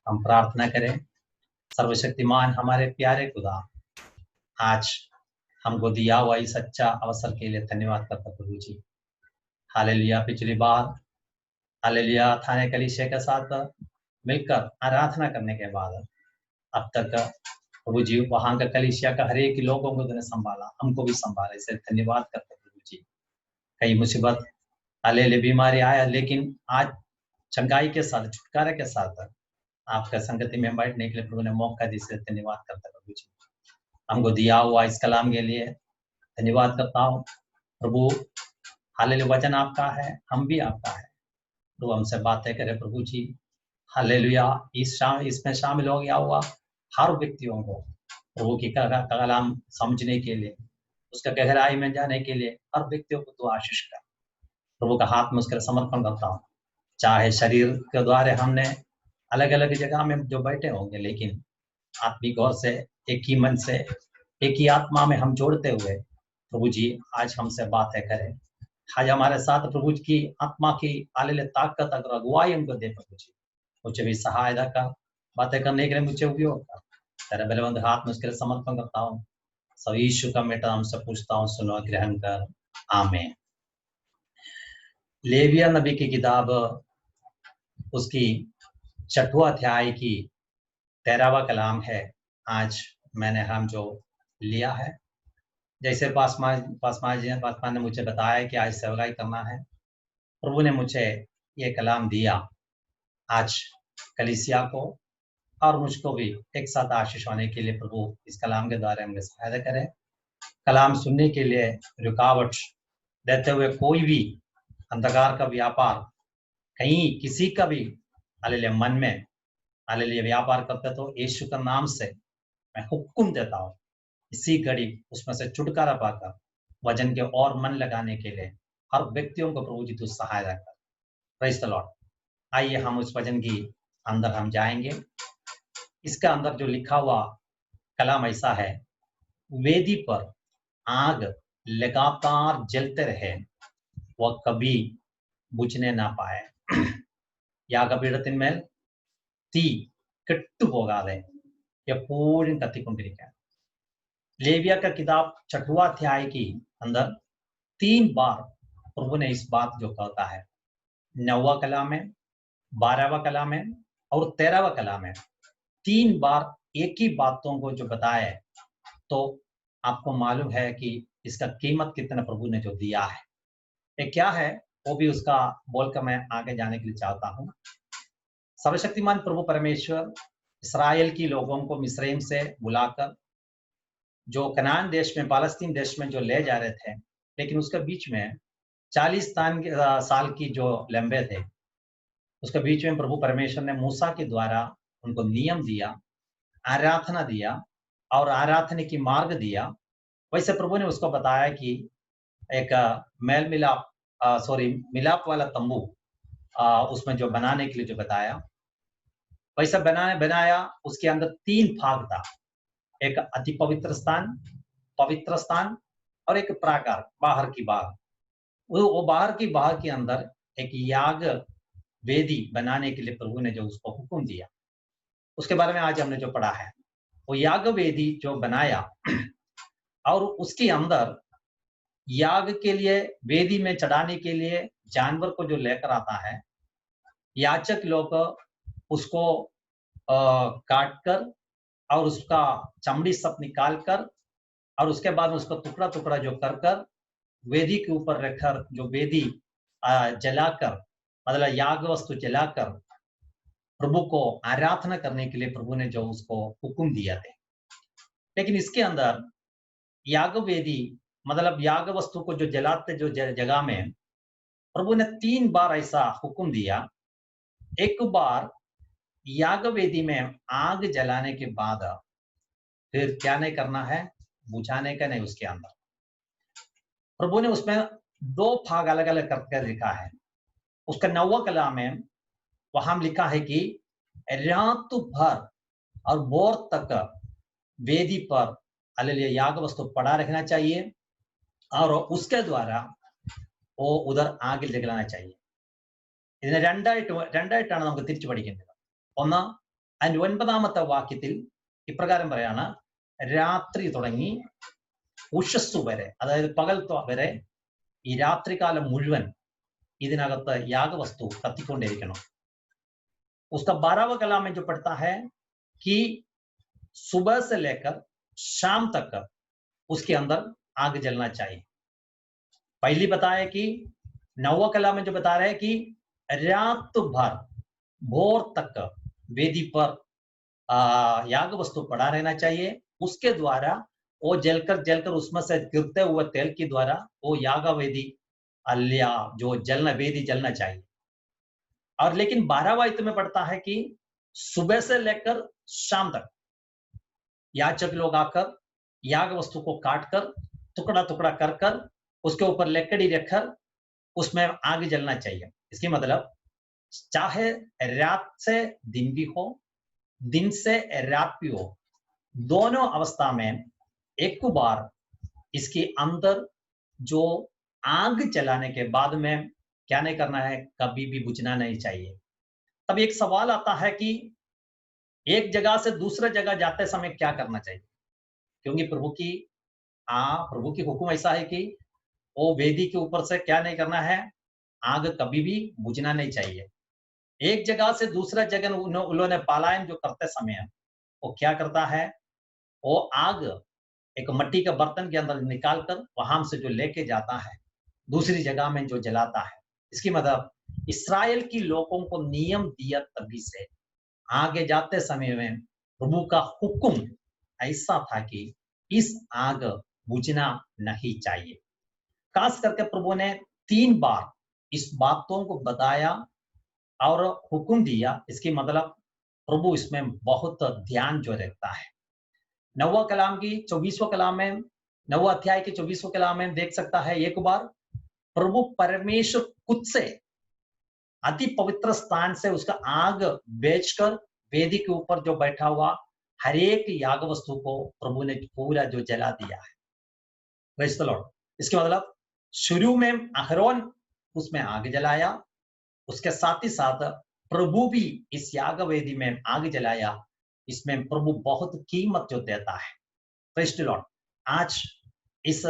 हम प्रार्थना करें। सर्वशक्तिमान हमारे प्यारे खुदा, आज हमको दिया हुआ इस अच्छा अवसर के लिए धन्यवाद करता प्रभु जी। हालेलुया। पिछली बार हालेलुया थाने कलीसिया के साथ मिलकर आराधना करने के बाद अब तक प्रभु जी वहां का कलीसिया का हर एक लोगों को तूने संभाला, हमको भी संभाला, इसे धन्यवाद करते प्रभु जी। कई मुसीबत हालेलुया बीमारी आया, लेकिन आज चंगाई के साथ छुटकारे के साथ आपका संगति में बैठने के लिए प्रभु ने मौका दी, से धन्यवाद करता प्रभु जी। हमको दिया हुआ इस कलाम के लिए धन्यवाद करता हूँ प्रभु। हालेलुया वचन आपका है, हम भी आपका है। तो हमसे बातें करें प्रभु जी। हालेलुया इसमें शामिल हो गया हुआ हर व्यक्तियों को प्रभु की कलाम समझने के लिए, उसका गहराई में जाने के लिए हर व्यक्तियों को तो आशीष कर। प्रभु का हाथ में उसका समर्पण करता हूँ। चाहे शरीर के द्वारा हमने अलग अलग जगह में जो बैठे होंगे, लेकिन आत्मिक ओर से एक ही मन से एक ही आत्मा में हम जोड़ते हुए प्रभु जी आज हमसे बातें करें। आज हमारे साथ प्रभु जी की आत्मा की आले ताकत अगर अगुवाई हमको दे प्रभु जी, मुझे भी सहायता कर, बातें करने के लिए मुझे उपयोग कर। तेरे बलवंत हाथ में उसके लिए समर्पण करता हूँ। सब यीशु का बेटा हमसे पूछता हूँ, सुनो ग्रहण कर, आमीन। लेविया नबी की किताब उसकी 6वां अध्याय की 13वां कलाम है। आज मैंने हम जो लिया है, जैसे पासमा ने मुझे बताया कि आज सेवकाई करना है, प्रभु ने मुझे ये कलाम दिया आज कलीसिया को और मुझको भी एक साथ आशीष होने के लिए। प्रभु इस कलाम के द्वारा हमें सहायता करें। कलाम सुनने के लिए रुकावट देते हुए कोई भी अंधकार का व्यापार कहीं किसी का भी हालेलुया मन में हालेलुया व्यापार करते तो यीशु का नाम से मैं हुक्म देता हूँ, इसी घड़ी उसमें से छुटकारा पाकर वजन के और मन लगाने के लिए हर व्यक्तियों को प्रभु जी तू सहायता कर। Praise the Lord. आइए हम उस वचन की अंदर हम जाएंगे। इसका अंदर जो लिखा हुआ कलाम ऐसा है, वेदी पर आग लगातार जलते रहे, वह कभी बुझने ना पाए। യാഗപീഠത്തിന്മേൽ തീ കെട്ടുപോകാതെ എപ്പോഴും കത്തിക്കൊണ്ടിരിക്കാൻ। लेविया का किताब 6वां अध्याय की अंदर 3 बार प्रभु ने इस बात जो कहता है, 9वां कलाम में, 12वां कलाम में और 13वां कलाम में 3 बार एक ही बातों को जो बताया है, तो आपको मालूम है कि इसका कीमत कितना प्रभु ने जो दिया है। ये क्या है वो भी उसका बोलकर मैं आगे जाने के लिए चाहता हूँ। सर्वशक्तिमान प्रभु परमेश्वर इस्राएल की लोगों को मिस्रैम से बुलाकर जो कनान देश में, पालस्तीन देश में जो ले जा रहे थे, लेकिन उसके बीच में 40 साल की जो लंबे थे, उसके बीच में प्रभु परमेश्वर ने मूसा के द्वारा उनको नियम दिया, आराधना दिया और आराधना की मार्ग दिया। वैसे प्रभु ने उसको बताया कि एक मेल मिलाप मिलाप वाला तंबू उसमें जो बनाने के लिए जो बताया, वैसा बनाया। उसके अंदर 3 भाग था, एक अति पवित्र स्थान, पवित्र स्थान और एक प्राकार, बाहर की बाग। वो बाहर की बाग के अंदर एक याग वेदी बनाने के लिए प्रभु ने जो उसको हुक्म दिया, उसके बारे में आज हमने जो पढ़ा है। वो याग वेदी जो बनाया और उसके अंदर याग के लिए, वेदी में चढ़ाने के लिए जानवर को जो लेकर आता है, याचक लोग उसको काटकर और उसका चमड़ी सब निकाल कर और उसके बाद उसको टुकड़ा टुकड़ा जो कर वेदी के ऊपर रखकर जो वेदी जलाकर, मतलब याग वस्तु जलाकर प्रभु को आराधना करने के लिए प्रभु ने जो उसको हुक्म दिया थे। लेकिन इसके अंदर याग वेदी मतलब याग वस्तु को जो जलाते जो जगह में प्रभु ने 3 बार ऐसा हुक्म दिया। एक बार याग वेदी में आग जलाने के बाद फिर क्या नहीं करना है, बुझाने का नहीं। उसके अंदर प्रभु ने उसमें 2 भाग अलग अलग करके लिखा है। उसका 9वां कलाम में वहां लिखा है कि रात भर और भोर तक वेदी पर हालेलुया याग वस्तु पड़ा रखना चाहिए और उसके द्वारा वो उधर आग जलाना चाहिए। ഇതിനെ രണ്ടായിട്ടാണ് നമുക്ക് തിരിച്ചു പഠിക്കേണ്ടത്। ഒന്ന്, അതിന്റെ 9ാമത്തെ വാക്യത്തിൽ ഇപ്രകാരം പറയാണ്, രാത്രി തുടങ്ങി ഉഷസ്സു വരെ, അതായത് പകൽ വരെ, ഈ രാത്രികാലം മുഴുവൻ ഇതിനകത്ത് യാഗവസ്തു കത്തിക്കൊണ്ടിരിക്കണം. उसका 12वां कलाम में जो पढ़ता है कि सुबह से लेकर शाम तक उसके अंदर आग जलना चाहिए. पहली बताया कि 9वां कलाम में जो बता रहे हैं कि रात भर भोर तक वेदी पर याग वस्तु पड़ा रहना चाहिए. उसके द्वारा वो जलकर उसमें से गिरते हुए तेल के द्वारा वो याग वेदी अल्या जो जलना वेदी जलना चाहिए. और लेकिन 12वां आयत में पढ़ता है कि सुबह से लेकर शाम तक याचक लोग आकर याग वस्तु को काटकर टुकड़ा टुकड़ा कर कर उसके ऊपर लकड़ी रखकर उसमें आग जलना चाहिए. इसकी मतलब चाहे रात से दिन भी हो, दिन से रात भी हो, दोनों अवस्था में एक बार इसके अंदर जो आग जलाने के बाद में क्या नहीं करना है, कभी भी बुझना नहीं चाहिए. तब एक सवाल आता है कि एक जगह से दूसरे जगह जाते समय क्या करना चाहिए, क्योंकि प्रभु की हुक्म ऐसा है कि वो वेदी के ऊपर से क्या नहीं करना है, आग कभी भी बुझना नहीं चाहिए. एक जगह से दूसरा जगह उन्होंने पलायन जो करते समय वो क्या करता है, वो आग एक मिट्टी के बर्तन के अंदर निकालकर वहां से जो लेके जाता है दूसरी जगह में जो जलाता है. इसकी मतलब इस्राएल की लोगों को नियम दिया तभी से आगे जाते समय में प्रभु का हुक्म ऐसा था कि इस आग बुझना नहीं चाहिए. खास करके प्रभु ने 3 बार इस बातों को बताया और हुक्म दिया. इसकी मतलब प्रभु इसमें बहुत ध्यान जो रखता है. 9वां कलाम की 24वां कलाम में, 9वां अध्याय के 24वां कलाम में देख सकता है, एक बार प्रभु परमेश्वर खुद से अति पवित्र स्थान से उसका आग बेचकर वेदी के ऊपर जो बैठा हुआ हर एक याग वस्तु को प्रभु ने पूरा जो जला दिया है. Praise the Lord. इसके मतलब शुरू में अहरोन उसमें आग जलाया, उसके साथ ही साथ प्रभु भी इस याग वेदी में आग जलाया. इसमें प्रभु बहुत कीमत जो देता है. Praise the Lord. आज इस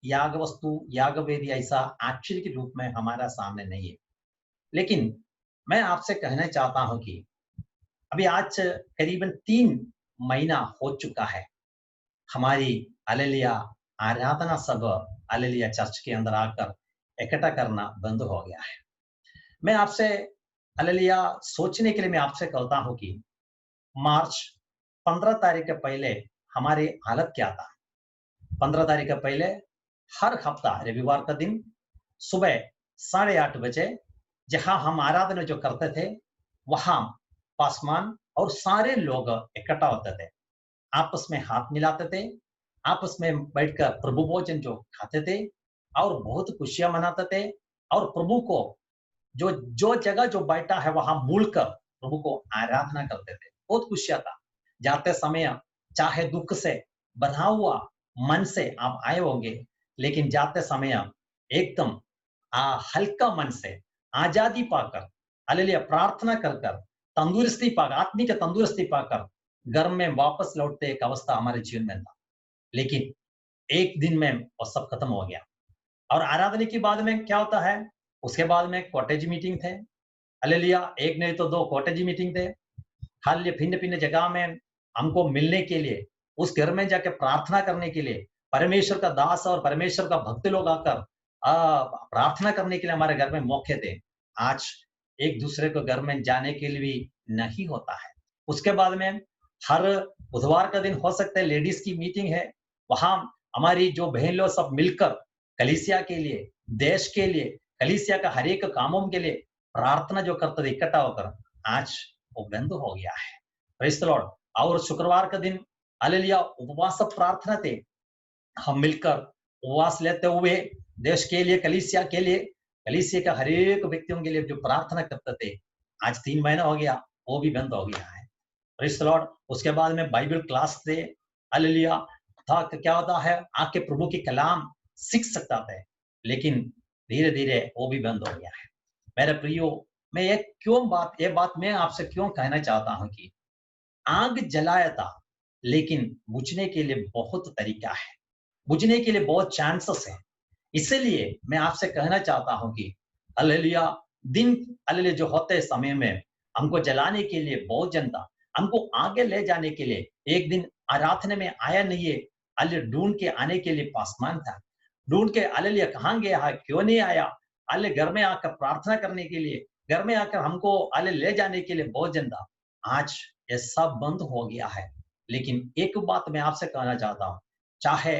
याग वस्तु याग वेदी ऐसा आश्चर्य के रूप में हमारा सामने नहीं है, लेकिन मैं आपसे कहना चाहता हूं कि अभी आज करीबन 3 महीना हो चुका है हमारी हालेलुया आराधना सब हालेलुया चर्च के अंदर आकर इकट्ठा करना बंद हो गया है. मैं आपसे हालेलुया सोचने के लिए मैं आपसे कहता हूं कि मार्च 15 तारीख के पहले हमारी हालत क्या था. 15 तारीख के पहले हर हफ्ता रविवार का दिन सुबह 8:30 बजे जहां हम आराधना जो करते थे वहां पासवान और सारे लोग इकट्ठा होते थे, आपस में हाथ मिलाते थे, आपस में बैठकर प्रभु भोजन जो खाते थे और बहुत खुशियां मनाते थे. और प्रभु को जो जगह जो बैठा है वहां मूलकर प्रभु को आराधना करते थे. बहुत खुशियां था. जाते समय चाहे दुख से बना हुआ मन से आप आए होंगे, लेकिन जाते समय एकदम हल्का मन से आजादी पाकर हालेलुया प्रार्थना कर तंदुरुस्ती पाकर आत्मिक तंदुरुस्ती पाकर घर में वापस लौटते एक अवस्था हमारे जीवन में था. लेकिन एक दिन में वो सब खत्म हो गया. और आराधना के बाद में क्या होता है, उसके बाद में कॉटेज मीटिंग थे. हालेलुया, एक नहीं तो 2 कॉटेज मीटिंग थे. हर भिन्न भिन्न जगह में हमको मिलने के लिए, उस घर में जाके प्रार्थना करने के लिए परमेश्वर का दास और परमेश्वर का भक्त लोग आकर प्रार्थना करने के लिए हमारे घर में मौके थे. आज एक दूसरे को घर में जाने के लिए भी नहीं होता है. उसके बाद में हर बुधवार का दिन हो सकता है लेडीज की मीटिंग है, वहां हमारी जो बहन लोग सब मिलकर कलीसिया के लिए, देश के लिए, कलीसिया का हर एक कामों के लिए प्रार्थना जो करते थे इकट्ठा होकर, आज वो बंद हो गया है. Praise the Lord. और शुक्रवार का दिन हालेलुया उपवास प्रार्थना थे. हम मिलकर उपवास लेते हुए देश के लिए, कलीसिया के लिए, कलीसिया का हर एक व्यक्तियों के लिए जो प्रार्थना करते थे, आज 3 महीना हो गया, वो भी बंद हो गया है. Praise the Lord. उसके बाद में बाइबल क्लास थे हालेलुया था. क्या होता है, आके प्रभु के कलाम सीख सकता था, लेकिन धीरे धीरे वो भी बंद हो गया है. मेरे प्रियो, मैं ये बात मैं आपसे क्यों कहना चाहता हूं कि आग जलाया था, लेकिन बुझने के लिए बहुत तरीका है, बुझने के लिए बहुत चांसेस है। इसलिए मैं आपसे कहना चाहता हूं कि हालेलुया, दिन हालेलुया जो होते समय में हमको जलाने के लिए बहुत जनता, हमको आगे ले जाने के लिए एक दिन आराधना में आया नहीं है, हालेलुया ढूंढ के आने के लिए पासमान था, ढूंढ के हालेलुया कहाँ गया है, क्यों नहीं आया, हालेलुया घर में आकर प्रार्थना करने के लिए, घर में आकर हमको हालेलुया ले जाने के लिए बहुत जनता। आज ये सब बंद हो गया है। लेकिन एक बात मैं आपसे कहना चाहता हूं, चाहे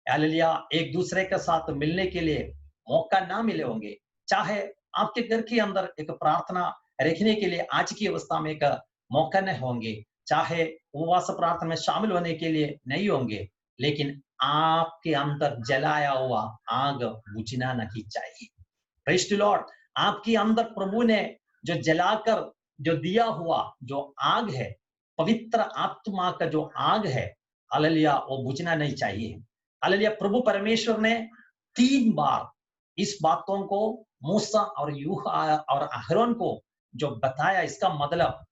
हालेलुया एक दूसरे के साथ मिलने के लिए मौका ना मिले होंगे, चाहे आपके घर के अंदर एक प्रार्थना रखने के लिए आज की अवस्था में एक मौका नहीं होंगे, चाहे उपवास प्रार्थना में शामिल होने के लिए नहीं होंगे, लेकिन आपके अंदर जलाया हुआ आग बुझना नहीं चाहिए। Praise the Lord. आपके अंदर प्रभु ने जो जलाकर जो दिया हुआ जो आग है, पवित्र आत्मा का जो आग है, हालेलुया वो बुझना नहीं चाहिए। हालेलुया प्रभु परमेश्वर ने 3 बार इस बातों को मूसा और यूहा और अहरोन को जो बताया, इसका मतलब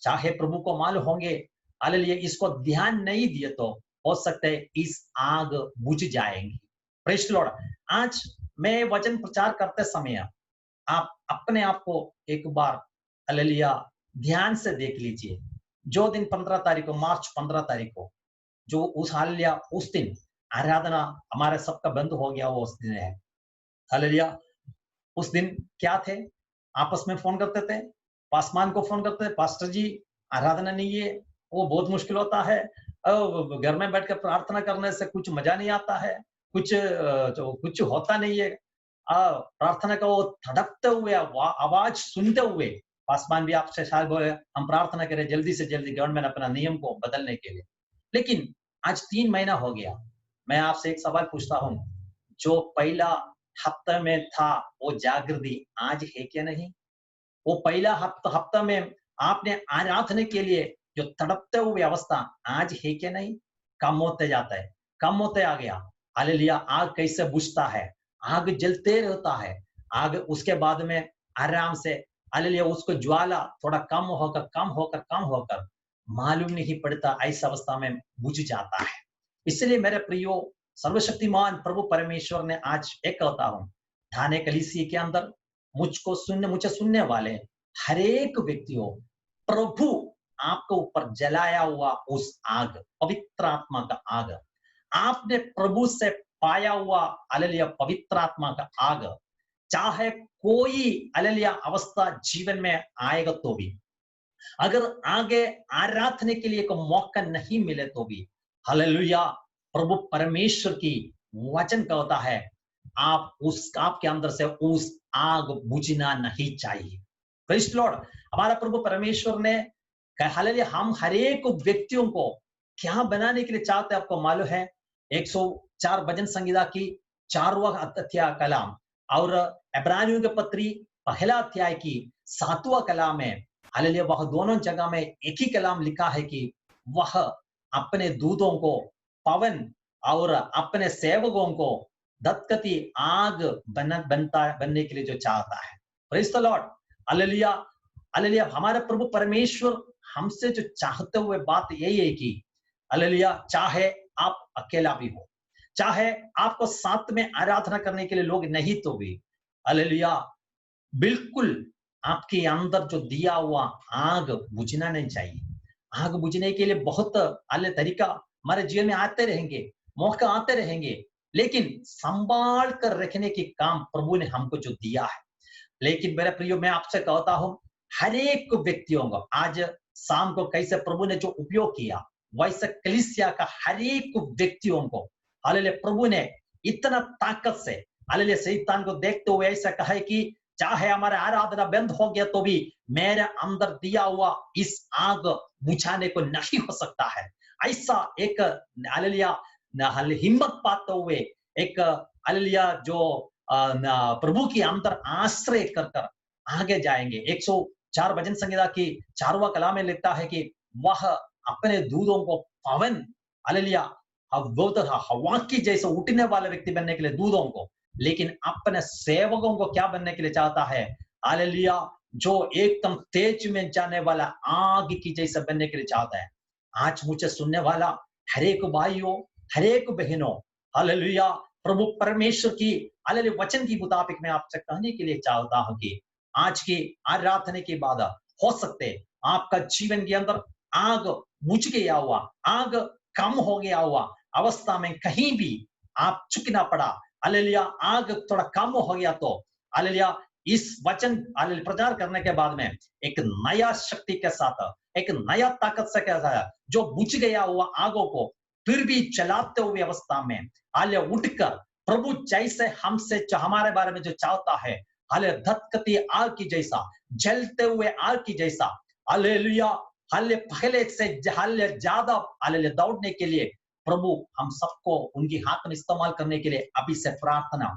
चाहे प्रभु को मालूम होंगे, हालेलुया इसको ध्यान नहीं दिए तो हो सकता है इस आग बुझ जाएगी। Praise the Lord. आज मैं वचन प्रचार करते समय आप अपने आप को एक बार हालेलुया ध्यान से देख लीजिए। जो दिन 15 तारीख को, मार्च 15 तारीख को, जो उस हालेलुया उस दिन आराधना हमारे सबका बंद हो गया, वो उस दिन है। हालेलुया उस दिन क्या थे? आपस में फ़ोन करते थे, पासवान को फ़ोन करते थे, पास्टर जी आराधना नहीं है, वो बहुत मुश्किल होता है। घर में बैठ के प्रार्थना करने से कुछ मज़ा नहीं आता है, जो कुछ होता नहीं है। प्रार्थना का वो धड़कते हुए आवाज़ सुनते हुए पासवान भी आपसे शायद बोले, हम प्रार्थना करें जल्दी से जल्दी गवर्नमेंट अपना नियम को बदलने के लिए। लेकिन आज 3 महीना हो गया। मैं आपसे एक सवाल पूछता हूँ, जो पहला हफ्ते में था वो जागृति आज है क्या नहीं? वो पहला हफ्ता में आपने आराधना के लिए जो तड़पते हुए अवस्था आज है क्या नहीं? कम होते जाता है, कम होते आ गया। हालेलुया आग कैसे बुझता है? आग जलते रहता है। आग उसके बाद में आराम से हालेलुया उसको ज्वाला थोड़ा कम होकर, कम होकर, कम होकर मालूम नहीं पड़ता, ऐसी अवस्था में बुझ जाता है। इसलिए मेरे प्रियो, सर्वशक्तिमान प्रभु परमेश्वर ने आज एक कहता हूँ, थाने कलीसिया के अंदर मुझे सुनने वाले हर एक व्यक्तियों, प्रभु आपके ऊपर जलाया हुआ उस आग, पवित्र आत्मा का आग, आपने प्रभु से पाया हुआ हालेलुया पवित्र आत्मा का आग, चाहे कोई हालेलुया अवस्था जीवन में आएगा तो भी, अगर आगे आराधने के लिए को मौका नहीं मिले तो भी, हालेलुया प्रभु परमेश्वर की वचन कहता है, आप उस आपके अंदर से उस आग बुझना नहीं चाहिए। Praise the Lord. हमारा प्रभु परमेश्वर ने हालेलुया हम हर एक व्यक्तियों को क्या बनाने के लिए चाहते हैं आपको मालूम है? 104 भजन संहिता की 4वां अध्याय कलाम और इब्रानियों के पत्री पहला अध्याय की 7वां कलाम में हालेलुया वह दोनों जगह में एक ही कलाम लिखा है कि वह अपने दूतों को पवन और अपने सेवकों को धधकती आग बनने के लिए जो चाहता है। Praise the Lord. Hallelujah, hallelujah हमारे प्रभु परमेश्वर हमसे जो चाहते हुए बात यही है कि हालेलुया चाहे आप अकेला भी हो, चाहे आपको साथ में आराधना करने के लिए लोग नहीं तो भी, हालेलुया बिल्कुल आपके अंदर जो दिया हुआ आग बुझना नहीं चाहिए। आग बुझने के लिए बहुत अलग तरीका हमारे जीवन में आते रहेंगे, मौका आते रहेंगे, लेकिन संभाल कर रखने के काम प्रभु ने हमको जो दिया है। लेकिन मेरे प्रियो, मैं आपसे कहता हूं, हर एक व्यक्तियों को आज शाम को कैसे प्रभु ने जो उपयोग किया, वैसे कलीसिया का हर एक व्यक्तियों को हालेलुया प्रभु ने इतना ताकत से हालेलुया शैतान को देखते हुए ऐसा कहा है कि चाहे हमारा आराधना बंद हो गया तो भी मेरे अंदर दिया हुआ इस आग बुझाने को नहीं हो सकता है। ऐसा एक हालेलुया हिम्मत पाते हुए एक हालेलुया जो प्रभु के अंदर आश्रय कर कर आगे जाएंगे। 104 भजन संहिता की 4वां कलाम में लिखता है कि वह अपने दूतों को पवन हालेलुया हवा की जैसे उठने वाले व्यक्ति बनने के लिए दूतों को, लेकिन अपने सेवकों को क्या बनने के लिए चाहता है? हालेलुया जो एकदम तेज में जाने वाला आग की जैसा बनने के लिए चाहता है। आज मुझे सुनने वाला हर एक भाइयों, हर एक बहनों, हालेलुया, प्रभु परमेश्वर की हालेलुया वचन की मुताबिक मैं आपसे कहने के लिए चाहता हूं कि आज की आराधना के बाद हो सकते आपका जीवन के अंदर आग बुझ गया हुआ, आग कम हो गया हुआ अवस्था में कहीं भी आप चुकना पड़ा, हालेलुया, आग थोड़ा कम हो गया तो हालेलुया इस वचन प्रचार करने के बाद में एक नया शक्ति के साथ, एक नया ताकत से क्या है जो बुझ गया हुआ आगों को फिर भी चलाते हुए अवस्था में हाले उठकर प्रभु जैसे हमसे हमारे बारे में जो चाहता है, हाले धधकती आग की जैसा, जलते हुए आग की जैसा, हालेलुया, हाले पहले से हाले ज्यादा हाले दौड़ने के लिए प्रभु हम सबको उनकी हाथ में इस्तेमाल करने के लिए अभी से प्रार्थना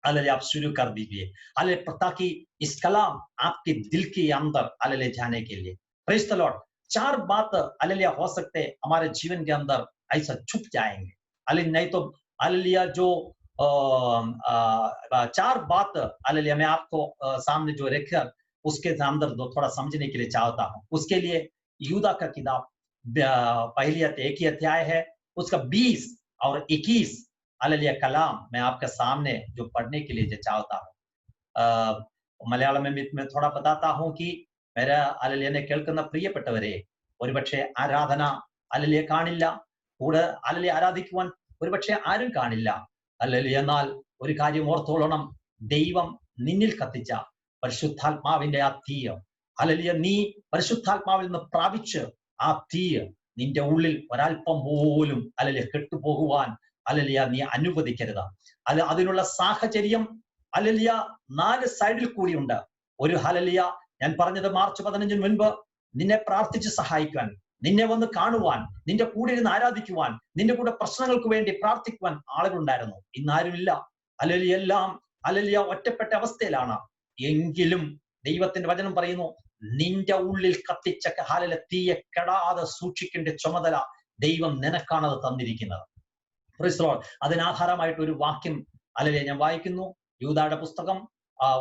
हालेलुया आप शुरू कर दीजिए, हालेलुया, ताकि इस कलाम आपके दिल के अंदर हालेलुया जाने के लिए। Praise the Lord. चार बात हालेलुया हो सकते हैं हमारे जीवन के अंदर ऐसा छुप जाएंगे, हालेलुया, नहीं तो हालेलुया जो चार बात हालेलुया मैं आपको सामने जो रखकर उसके अंदर दो थोड़ा समझने के लिए चाहता हूं। उसके लिए यूदा का किताब पहली एक ही अध्याय है, उसका 20 और 21 हालेलुया कलाम मैं आपके सामने जो पढ़ने के लिए जो चाहता हूं। മലയാളം में थोड़ा बताता हूं कि मेरा हालेलुया ने കേൾക്കുന്ന പ്രിയപ്പെട്ടവരെ, ഒരുപക്ഷെ ആരാധന हालेलुया കാണില്ല, കൂടെ हालेलुया ആരാധിക്കുവാൻ ഒരുപക്ഷെ ആരും കാണില്ല, हालेलुया, എന്നാൽ ഒരു കാര്യം ഓർത്തോളണം, ദൈവം നിന്നിൽ കത്തിച്ച പരിശുദ്ധാത്മാവിന്റെ ആ തീയ, हालेलुया, നീ പരിശുദ്ധാത്മാവിൽ നിന്ന് പ്രാപിച്ച് ആ തീയ നിന്റെ ഉള്ളിൽ ഒരൽപ്പം പോലും हालेलुया കെട്ടുപോകുവാൻ हालेलुया നീ അനുവദിക്കരുത്. അതിനുള്ള സാഹചര്യം हालेलुया 4 സൈഡിൽ കൂടിയുണ്ട്. ഒരു हालेलुया ഞാൻ പറഞ്ഞത് മാർച്ച് 15 മുൻപ് നിന്നെ പ്രാർത്ഥിച്ച് സഹായിക്കാൻ, നിന്നെ വന്ന് കാണുവാൻ, നിന്റെ കൂടെ ഇരുന്ന് ആരാധിക്കുവാൻ, നിന്റെ കൂടെ പ്രശ്നങ്ങൾക്ക് വേണ്ടി പ്രാർത്ഥിക്കുവാൻ ആളുകളുണ്ടായിരുന്നു. ഇന്നാരുമില്ല. हालेलुया എല്ലാം हालेलुया ഒറ്റപ്പെട്ട അവസ്ഥയിലാണ്. എങ്കിലും ദൈവത്തിന്റെ വചനം പറയുന്നു, നിന്റെ ഉള്ളിൽ കത്തിച്ച हालेलुया തീയെ കെടാതെ സൂക്ഷിക്കേണ്ട ചുമതല ദൈവം നിനക്കാണത് തന്നിരിക്കുന്നത്. അതിനാധാരമായിട്ട് ഒരു വാക്യം हालेलुया ഞാൻ വായിക്കുന്നു. യൂദായുടെ പുസ്തകം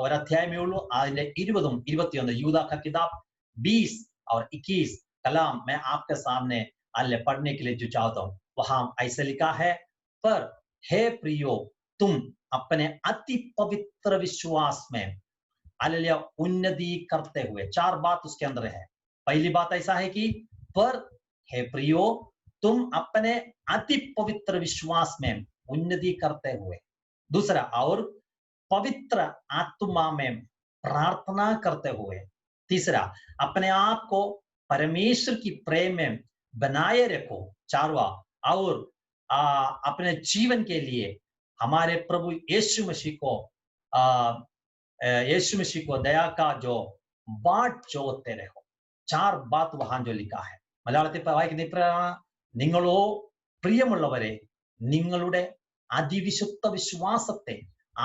ഒരധ്യായമേ ഉള്ളൂ, അതിന്റെ 20 21 यूदा का किताब 20 और 21 कलाम मैं आपके सामने हालेलुया पढ़ने के लिए जो चाहता हूं। वहां ऐसे लिखा है, पर हे प्रियो, तुम अपने अति पवित्र विश्वास में हालेलुया उन्नति करते हुए, चार बात उसके अंदर है। पहली बात ऐसा है कि पर हे प्रियो, तुम अपने अति पवित्र विश्वास में उन्नति करते हुए, दूसरा और पवित्र आत्मा में प्रार्थना करते हुए, तीसरा अपने आप को परमेश्वर की प्रेम में बनाए रखो, चारवा और अपने जीवन के लिए हमारे प्रभु यीशु मसीह को दया का जो बाट जोते रहो। चार बात वहां जो लिखा है മലയാളത്തിൽ വായിക്കുന്ന ഇപ്രകാരമാണ്, നിങ്ങളോ പ്രിയമുള്ളവരെ നിങ്ങളുടെ അതിവിശുദ്ധ വിശ്വാസത്തെ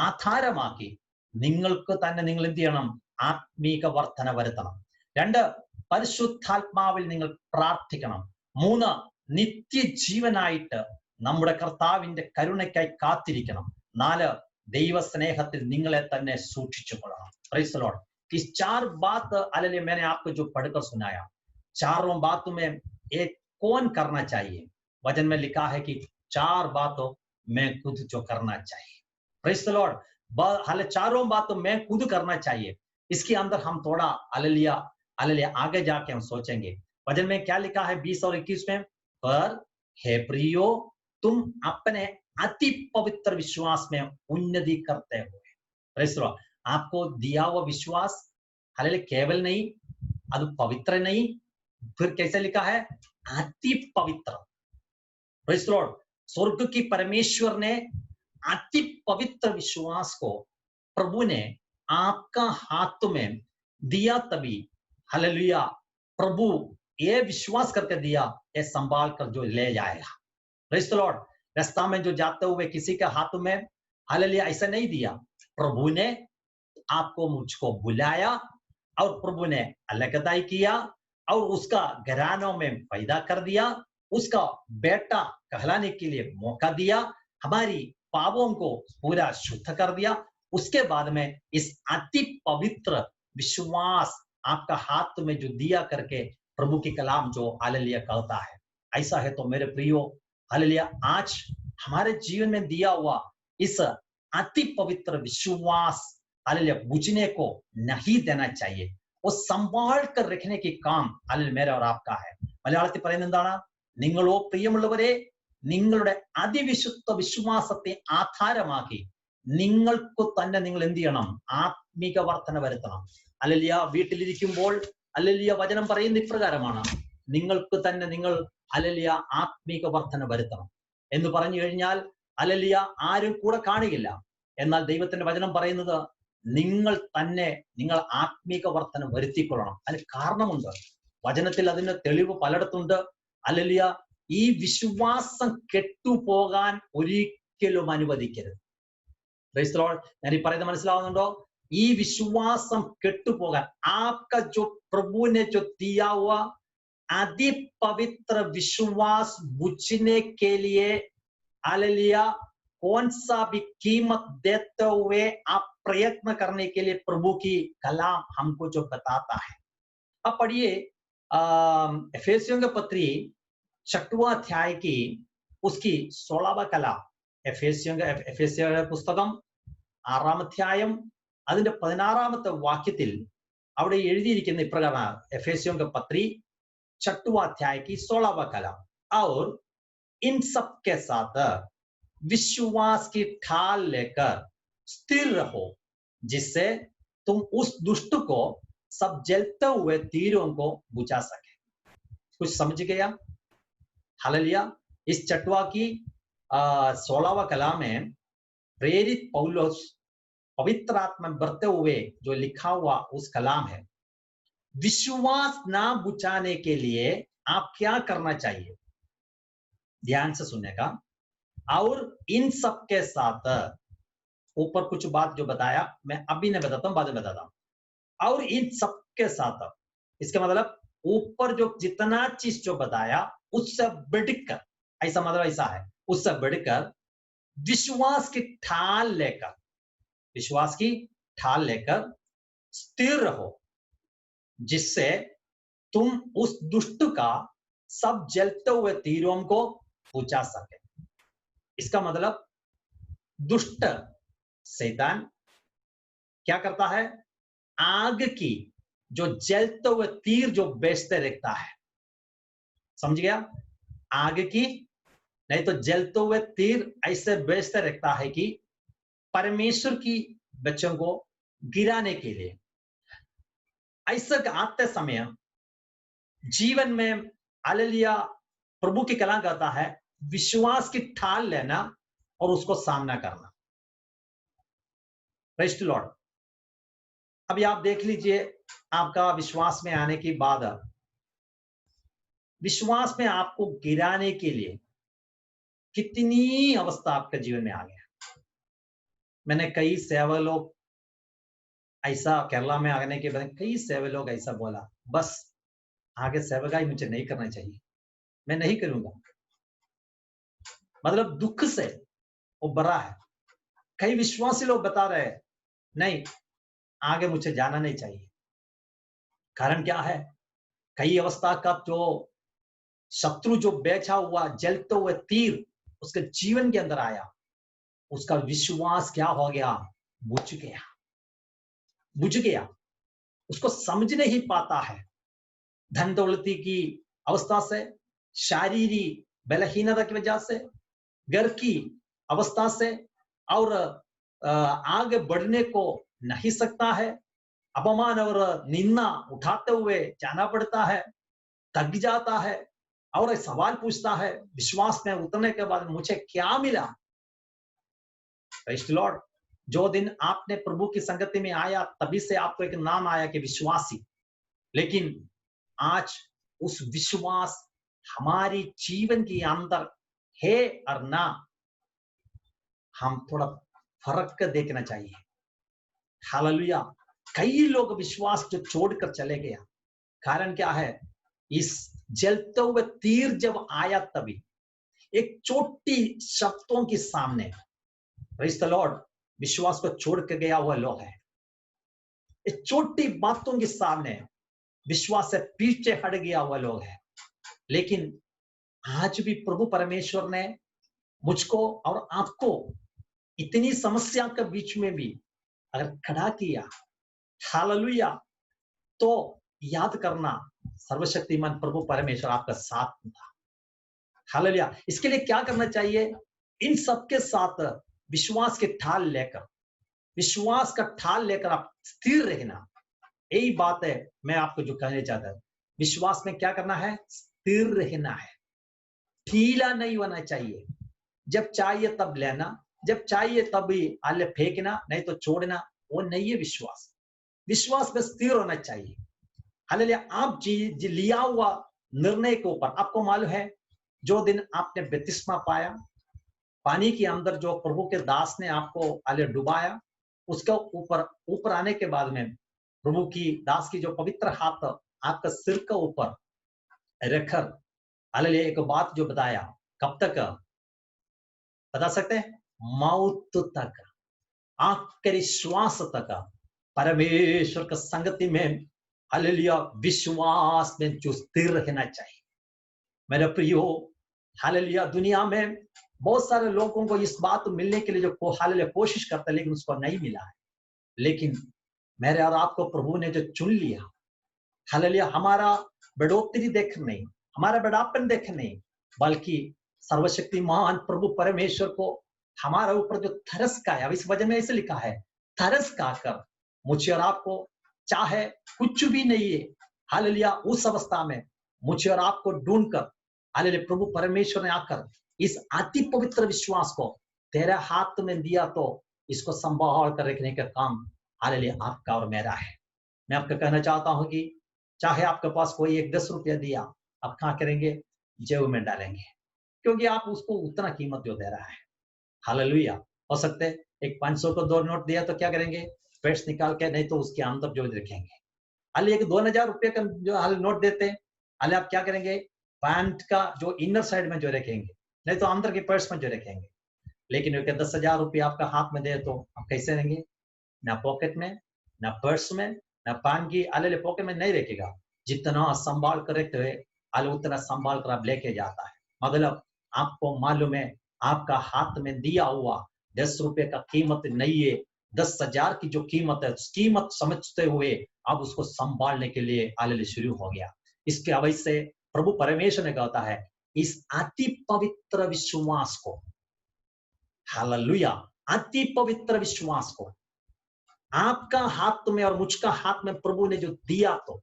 ആധാരമാക്കി നിങ്ങൾക്ക് തന്നെ നിങ്ങൾ എന്ത് ചെയ്യണം, ആത്മീക വർധന വരുത്തണം. 2 പരിശുദ്ധാത്മാവിൽ നിങ്ങൾ പ്രാർത്ഥിക്കണം. 3 നിത്യജീവനായിട്ട് നമ്മുടെ കർത്താവിന്റെ കരുണയ്ക്കായി കാത്തിരിക്കണം. 4 ദൈവസ്നേഹത്തിൽ നിങ്ങളെ തന്നെ സൂക്ഷിച്ചു കൊള്ളണം. Praise the Lord. इस चार बात हालेलुया मैंने आपको जो पढ़कर सुनाया, चारों बातों में एक कौन करना चाहिए? वचन में लिखा है कि चार बातों में खुद जो करना चाहिए। Praise the Lord. हालेलुया चारों बातों में खुद करना चाहिए। इसके अंदर हम थोड़ा हालेलुया हालेलुया आगे जाके हम सोचेंगे। वचन में क्या लिखा है 20 और 21 में, पर हे प्रियो, तुम अपने अति पवित्र विश्वास में उन्नति करते हुए। Praise the Lord. आपको दिया हुआ विश्वास हालेलुया केवल नहीं, ಅದು पवित्र नहीं, फिर कैसे लिखा है, अति पवित्र। Praise the Lord. स्वर्ग की परमेश्वर ने अति पवित्र विश्वास को प्रभु ने आपका हाथ में दिया, तभी हालेलुया प्रभु ये विश्वास करके दिया, ये संभाल कर जो ले जाएगा। Praise the Lord. रास्ता में जो जाते हुए किसी के हाथ में हालेलुया ऐसा नहीं दिया, प्रभु ने आपको मुझको बुलाया और प्रभु ने अलगदाई किया और उसका घरानों में पैदा कर दिया, उसका बेटा कहलाने के लिए मौका दिया, हमारी पापों को पूरा शुद्ध कर दिया। उसके बाद में इस अति पवित्र विश्वास आपका हाथ में जो दिया करके प्रभु की कलाम जो हालेलुया कहता है। ऐसा है तो मेरे प्रियो, हालेलुया, आज हमारे जीवन में दिया हुआ इस अति पवित्र विश्वास हालेलुया बुझने को नहीं देना चाहिए। वो संभाल कर रखने की काम हालेलुया मेरा और आपका है। മലയാളത്തിൽ പറയുന്നത് എന്താണ്? നിങ്ങളോ പ്രിയമുള്ളവരെ, നിങ്ങളുടെ അതിവിശുദ്ധ വിശ്വാസത്തെ ആധാരമാക്കി നിങ്ങൾക്ക് തന്നെ നിങ്ങൾ എന്ത് ചെയ്യണം? ആത്മീക വർധന വരുത്തണം. ഹല്ലേലൂയ. വീട്ടിലിരിക്കുമ്പോൾ ഹല്ലേലൂയ വചനം പറയുന്ന ഇപ്രകാരമാണ്, നിങ്ങൾക്ക് തന്നെ നിങ്ങൾ ഹല്ലേലൂയ ആത്മീക വർധന വരുത്തണം എന്ന് പറഞ്ഞു കഴിഞ്ഞാൽ ഹല്ലേലൂയ ആരും കൂടെ കാണുകയില്ല. എന്നാൽ ദൈവത്തിന്റെ വചനം പറയുന്നത് നിങ്ങൾ തന്നെ നിങ്ങൾ ആത്മീക വർധന വരുത്തിക്കൊള്ളണം. അതിന് കാരണമുണ്ട്. വചനത്തിൽ അതിന് തെളിവ് പലയിടത്തുണ്ട്. ഹല്ലേലൂയ. ഈ വിശ്വാസം കെട്ടുപോകാൻ ഒരിക്കലും അനുവദിക്കരുത്. Praise the Lord. ഞാൻ ഈ പറയുന്നത് മനസ്സിലാവുന്നുണ്ടോ? ഈ വിശ്വാസം കെട്ടുപോകാൻ आपका जो प्रभु ने जो दिया हुआ अति पवित्र विश्वास बुझने के लिए हालेलुया कौन सा भी कीमत देते हुए आप प्रयत्न करने के लिए प्रभु की कलाम हमको जो बताता है। अब पढ़िए एफेसियों के पत्री 6वां अध्याय की उसकी 16वां कलाम। എഫേസ്യരുടെ പുസ്തകം 6-ാം അധ്യായം അതിന്റെ 16-ാമത്തെ വാക്യത്തിൽ അവിടെ എഴുതിയിരിക്കുന്ന ഇപ്രകാരം, एफेसियों के पत्री 6वां अध्याय की 16वां कलाम, और इन सब के साथ विश्वास की ढाल लेकर स्थिर रहो, जिससे तुम उस दुष्ट को सब जलते हुए तीरों को बुझा सके। कुछ समझ गया? हालेलुया। इस चटवा की 16वां कलाम में प्रेरित पौलुस पवित्र आत्मा में बरते हुए जो लिखा हुआ उस कलाम है। विश्वास ना बुझाने के लिए आप क्या करना चाहिए? ध्यान से सुनने और इन सब के साथ ऊपर कुछ बात जो बताया मैं अभी नहीं बताता हूं, बाद में बताता हूं। और इन सब के साथ इसका मतलब ऊपर जो जितना चीज जो बताया उससे बढ़कर, ऐसा मतलब ऐसा है, उससे बढ़कर विश्वास की ढाल लेकर स्थिर रहो, जिससे तुम उस दुष्ट का सब जलते हुए तीरों को बुझा सके। इसका मतलब दुष्ट शैतान क्या करता है? आग की जो जलते हुए तीर जो बेचते रखता है। समझ गया? आग की नहीं तो जलते हुए तीर ऐसे बेचते रखता है कि परमेश्वर की बच्चों को गिराने के लिए। ऐसा आते समय जीवन में हालेलुया प्रभु की कला करता है, विश्वास की ढाल लेना और उसको सामना करना। Praise the Lord. अभी आप देख लीजिए, आपका विश्वास में आने के बाद विश्वास में आपको गिराने के लिए कितनी अवस्था आपके जीवन में आ गया। मैंने कई सेवा लोग ऐसा केरला में आने के बाद कई सेवा लोग ऐसा बोला, बस आगे सेवकाई मुझे नहीं करना चाहिए, मैं नहीं करूंगा। मतलब दुख से वो बड़ा है। कई विश्वासी लोग बता रहे नहीं, आगे मुझे जाना नहीं चाहिए। कारण क्या है? कई अवस्था का जो शत्रु जो बेचा हुआ जलते हुए तीर उसके जीवन के अंदर आया, उसका विश्वास क्या हो गया? बुझ गया। उसको समझ नहीं पाता है। धन दौलती की अवस्था से, शारीरिक बलहीनता की वजह से, घर की अवस्था से, और आगे बढ़ने को नहीं सकता है। अपमान और निंदा उठाते हुए जाना पड़ता है, थक जाता है और सवाल पूछता है विश्वास में उतरने के बाद मुझे क्या मिला? Praise the Lord. जो दिन आपने प्रभु की संगति में आया तभी से आपको एक नाम आया कि विश्वासी, लेकिन आज उस विश्वास हमारी जीवन के अंदर है और ना, हम थोड़ा फर्क देखना चाहिए। हालेलुया। कई लोग विश्वास जो छोड़कर चले गया, कारण क्या है? इस जलते हुए तीर जब आया तभी एक छोटी शब्दों के सामने प्रेज़ द लॉर्ड विश्वास को छोड़ के गया हुआ लोग है। ये छोटी बातों के सामने विश्वास से पीछे हट गया हुआ लोग है। लेकिन आज भी प्रभु परमेश्वर ने मुझको और आपको इतनी समस्या के बीच में भी अगर खड़ा किया, हालेलुया, तो याद करना सर्वशक्तिमान प्रभु परमेश्वर आपका साथ था। हालेलुया। इसके लिए क्या करना चाहिए? इन सबके साथ विश्वास के ढाल लेकर, विश्वास का ढाल लेकर आप स्थिर रहना। यही बात है मैं आपको जो कहने चाहता हूं। विश्वास में क्या करना है? स्थिर रहना है, ढीला नहीं होना चाहिए। जब चाहिए तब लेना, जब चाहिए तब ही आले फेंकना, नहीं तो छोड़ना, वो नहीं है विश्वास। विश्वास में स्थिर होना चाहिए। हालेलुया। आप जी लिया हुआ निर्णय के ऊपर, आपको मालूम है जो दिन आपने बपतिस्मा पाया, पानी के अंदर जो प्रभु के दास ने आपको आले डुबाया, उसका ऊपर आने के बाद में प्रभु की दास की जो पवित्र हाथ आपका सिर के ऊपर रखकर हालेलुया एक बात जो बताया, कब तक बता सकते हैं? मौत तक, आखिरी श्वास तक परमेश्वर की संगति में हालेलुया विश्वास में जो स्थिर रहना चाहिए। मेरे प्रियो, हालेलुया, दुनिया में बहुत सारे लोगों को इस बात मिलने के लिए जो हालेलुया कोशिश करते, लेकिन उसको नहीं मिला है। लेकिन मेरे और आपको प्रभु ने जो चुन लिया, हालेलुया, हमारा बढ़ोतरी देख नहीं, हमारा बढ़ापन देख नहीं, बल्कि सर्वशक्तिमान प्रभु परमेश्वर को हमारे ऊपर जो तरस का है, अब इस वजह में ऐसे लिखा है, तरस का कर मुझे और आपको, चाहे कुछ भी नहीं है, हालेलुया, उस अवस्था में मुझे और आपको ढूंढकर हालेलुया प्रभु परमेश्वर ने आकर इस अति पवित्र विश्वास को तेरे हाथ में दिया, तो इसको संभाल कर रखने का काम हालेलुया आपका और मेरा है। मैं आपको कहना चाहता हूं कि चाहे आपके पास कोई एक 10 रुपया दिया, आप क्या करेंगे? जेब में डालेंगे, क्योंकि आप उसको उतना कीमत जो दे रहा है। हालेलुया। हो सकते है एक 500 को 2 नोट दिया तो क्या करेंगे? पर्स निकाल के, नहीं तो उसके अंदर जो रखेंगे। हाल एक 2000 रुपये का जो हाल नोट देते हैं, हाल आप क्या करेंगे? पैंट का जो इनर साइड में जो रखेंगे, नहीं तो अंदर के पर्स में जो रखेंगे। लेकिन 10,000 रुपये आपका हाथ में दे तो आप कैसे रहेंगे? ना पॉकेट में, ना पर्स में, ना पान की आले पॉकेट में नहीं रखेगा। जितना संभाल कर रखते हुए आले उतना संभाल कर आप लेके जाता है। मतलब आपको मालूम है, आपका हाथ में दिया हुआ 10 रुपए का कीमत नहीं है, 10,000 की जो कीमत है, उस कीमत समझते हुए आप उसको संभालने के लिए आले शुरू हो गया। इसके अवैध से प्रभु परमेश्वर ने कहता है, इस अति पवित्र विश्वास को, हालेलुया, अति पवित्र विश्वास को आपका हाथ में और मुझका हाथ में प्रभु ने जो दिया, तो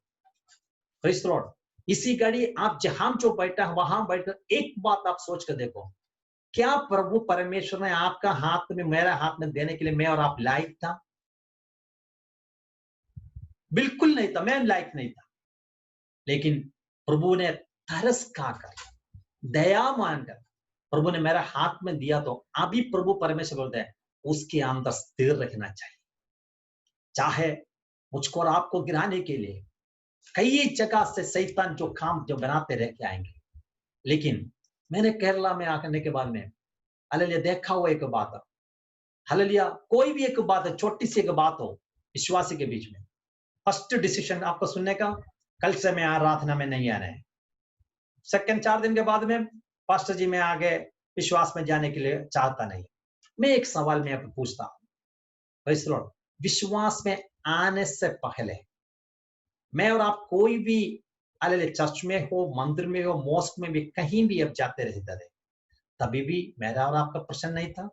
प्रेज़ द लॉर्ड, इसी घड़ी आप जहां जो बैठा है वहां बैठकर एक बात आप सोच कर देखो, क्या प्रभु परमेश्वर ने आपका हाथ में, मेरा हाथ में देने के लिए मैं और आप लायक था? बिल्कुल नहीं था, मैं लायक नहीं था। लेकिन प्रभु ने तरस खाकर, दया मानकर प्रभु ने मेरा हाथ में दिया, तो अभी प्रभु परमेश्वर बोलते हैं उसके अंदर स्थिर रखना चाहिए। चाहे मुझको और आपको गिराने के लिए कई जगह से शैतान जो काम जो बनाते रह के आएंगे, लेकिन मैंने केरला में आने के बाद में हालेलुया देखा हुआ एक बात है, हालेलुया, कोई भी एक बात है, छोटी सी एक बात हो विश्वासी के बीच में, फर्स्ट डिसीजन आपको सुनने का, कल से मैं आराधना में नहीं आना है। सेकंड 4 दिन के बाद में पास्टर जी मैं आगे विश्वास में जाने के लिए चाहता नहीं। मैं एक सवाल मैं आपको पूछता हूं, प्रेज़ द लॉर्ड, विश्वास में आने से पहले मैं और आप कोई भी हालेलुया चर्च में हो, मंदिर में हो, मॉस्क में भी, कहीं भी अब जाते रहते थे, तभी भी मेरा और आपका प्रश्न नहीं था?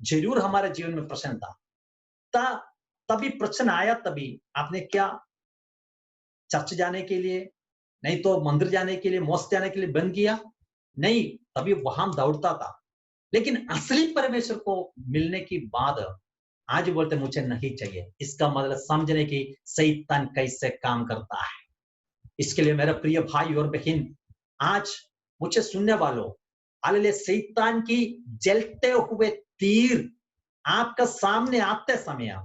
जरूर हमारे जीवन में प्रश्न था। तभी प्रश्न आया, तभी आपने क्या चर्च जाने के लिए, नहीं तो मंदिर जाने के लिए, मॉस्क जाने के लिए बंद किया? नहीं, तभी वहां दौड़ता था। लेकिन असली परमेश्वर को मिलने की बाद आज बोलते मुझे नहीं चाहिए। इसका मतलब समझने की शैतान कैसे काम करता है। इसके लिए मेरे प्रिय भाई और बहन, आज मुझे सुनने वालों, हालेलुया, शैतान की जलते हुए तीर आपका सामने आते समय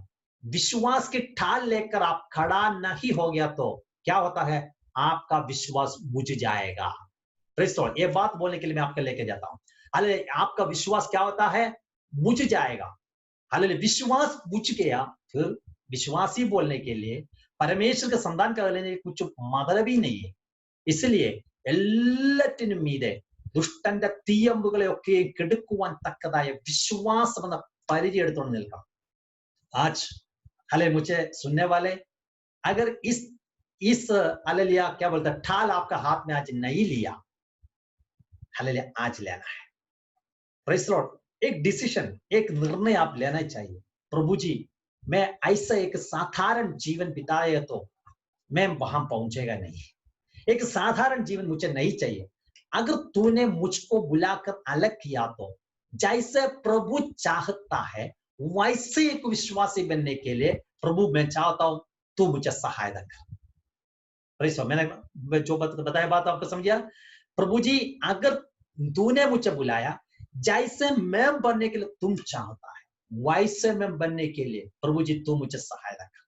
विश्वास की ढाल लेकर आप खड़ा नहीं हो गया, तो क्या होता है? आपका विश्वास बुझ जाएगा। प्रेज़ द लॉर्ड, ये बात बोलने के लिए मैं आपको लेके जाता हूं। हालेलुया, आपका विश्वास क्या होता है? बुझ जाएगा। हालेलुया, विश्वास बुझ गया, फिर വിശ്വാസി बोलने के लिए പരമേശ്വര സന്താൻ कहने कुछ मतलब ही नहीं है. इसलिए എല്ലാറ്റിനും മീതെ ദുഷ്ടന്റെ തീയമ്പുകളെയൊക്കെ കെടുക്കുവാൻ തക്കതായ വിശ്വാസം എന്ന പരിചയം എടുത്തുകൊണ്ട് നിൽക്കണം. आज हले मुझे सुनने वाले अगर इस हालेलुया क्या बोलते हैं ढाल आपका हाथ में आज नहीं लिया, हालेलुया आज लेना है. Praise Lord. एक डिसीजन, एक निर्णय आप लेना चाहिए. प्रभु जी मैं ऐसा एक साधारण जीवन बिताए तो मैं वहां पहुंचेगा नहीं. एक साधारण जीवन मुझे नहीं चाहिए. अगर तूने मुझको बुलाकर अलग किया तो जैसे प्रभु चाहता है वैसे एक विश्वासी बनने के लिए प्रभु मैं चाहता हूं तू मुझे सहायता कर. मैंने जो बताया बात आपको समझिया. प्रभु जी अगर तूने मुझे बुलाया जैसे मैं बनने के लिए तुम चाहता है वैसे मैं बनने के लिए प्रभु जी तू मुझे सहायता कर.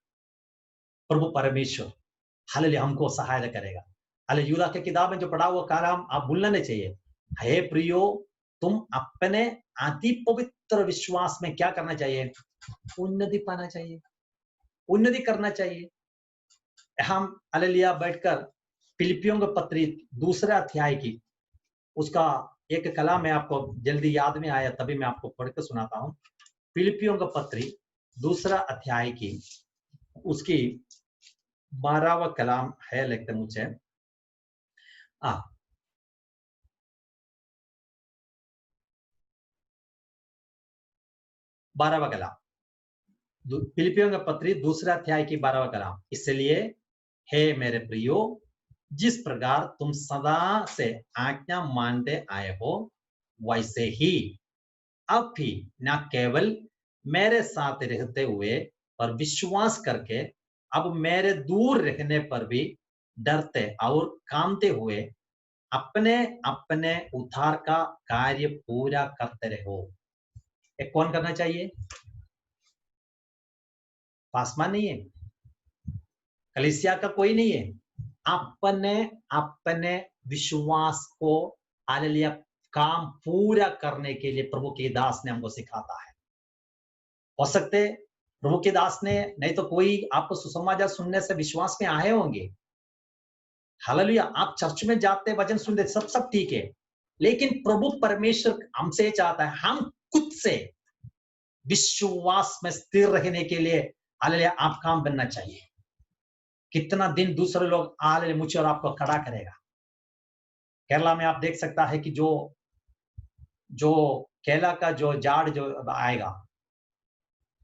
प्रभु परमेश्वर हालेलुया हमको सहायता करेगा. हालेलुया यूदा के किताब में जो पढ़ा हुआ काम आप भूलना नहीं चाहिए. हे प्रियो तुम अपने अति पवित्र विश्वास में क्या करना चाहिए? उन्नति पाना चाहिए, उन्नति करना चाहिए. हम हालेलुया बैठकर फिलिपियों के पत्री दूसरे अध्याय की उसका एक कलाम में आपको जल्दी याद में आया तभी मैं आपको पढ़कर सुनाता हूं. फिलिपियों का पत्री दूसरा अध्याय की उसकी 12वां कलाम है लगता मुझे. 12वां कलाम फिलिपियों का पत्री दूसरा अध्याय की 12वां कलाम. इसलिए हे मेरे प्रियो जिस प्रकार तुम सदा से आज्ञा मानते आए हो वैसे ही अब भी न केवल मेरे साथ रहते हुए पर विश्वास करके अब मेरे दूर रहने पर भी डरते और कामते हुए अपने अपने उद्धार का कार्य पूरा करते रहो. एक कौन करना चाहिए? पासमान नहीं है, कलीसिया का कोई नहीं है. अपने अपने विश्वास को हालेलुया काम पूरा करने के लिए प्रभु के दास ने हमको सिखाता है. हो सकते प्रभु के दास ने नहीं तो कोई आपको सुसमाचार सुनने से विश्वास में आए होंगे. हालेलुया आप चर्च में जाते वचन सुनते सब ठीक है, लेकिन प्रभु परमेश्वर हमसे चाहता है हम खुद से विश्वास में स्थिर रहने के लिए हालेलुया आप काम बनना चाहिए. कितना दिन दूसरे लोग हालेलुया मुझे और आपको खड़ा करेगा. केरला में आप देख सकता है कि जो केला का जो झाड़ जो आएगा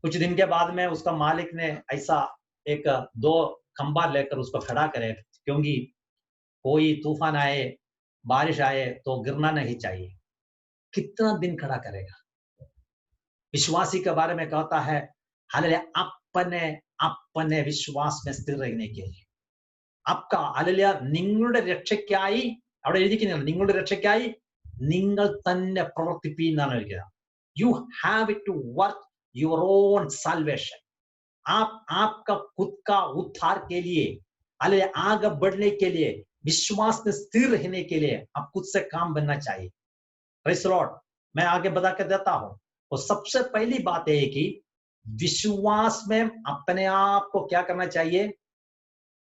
कुछ दिन के बाद में उसका मालिक ने ऐसा एक 2 खंबा लेकर उसको खड़ा करे, क्योंकि कोई तूफान आए बारिश आए तो गिरना नहीं चाहिए. कितना दिन खड़ा करेगा? विश्वासी के बारे में कहता है हालेलुया अपने अपने विश्वास में स्थिर रहने के लिए आपका हालेലൂയ നിങ്ങളുടെ രക്ഷയ്ക്കായി അവിടെ എഴുതിയിരിക്കുന്നത് നിങ്ങളുടെ രക്ഷയ്ക്കായി നിങ്ങൾ തന്നെ പ്രവർത്തിപ്പീൻ എന്നാണ് എഴുതിയത്. You have it to work your own salvation. आप आपका खुद का उद्धार के लिए हालेलूया आगे बढ़ने के लिए विश्वास में स्थिर रहने के लिए आप खुद से काम बनना चाहिए. Praise Lord. मैं आगे बता कर देता हूं. तो सबसे पहली बात है कि विश्वास में अपने आप को क्या करना चाहिए?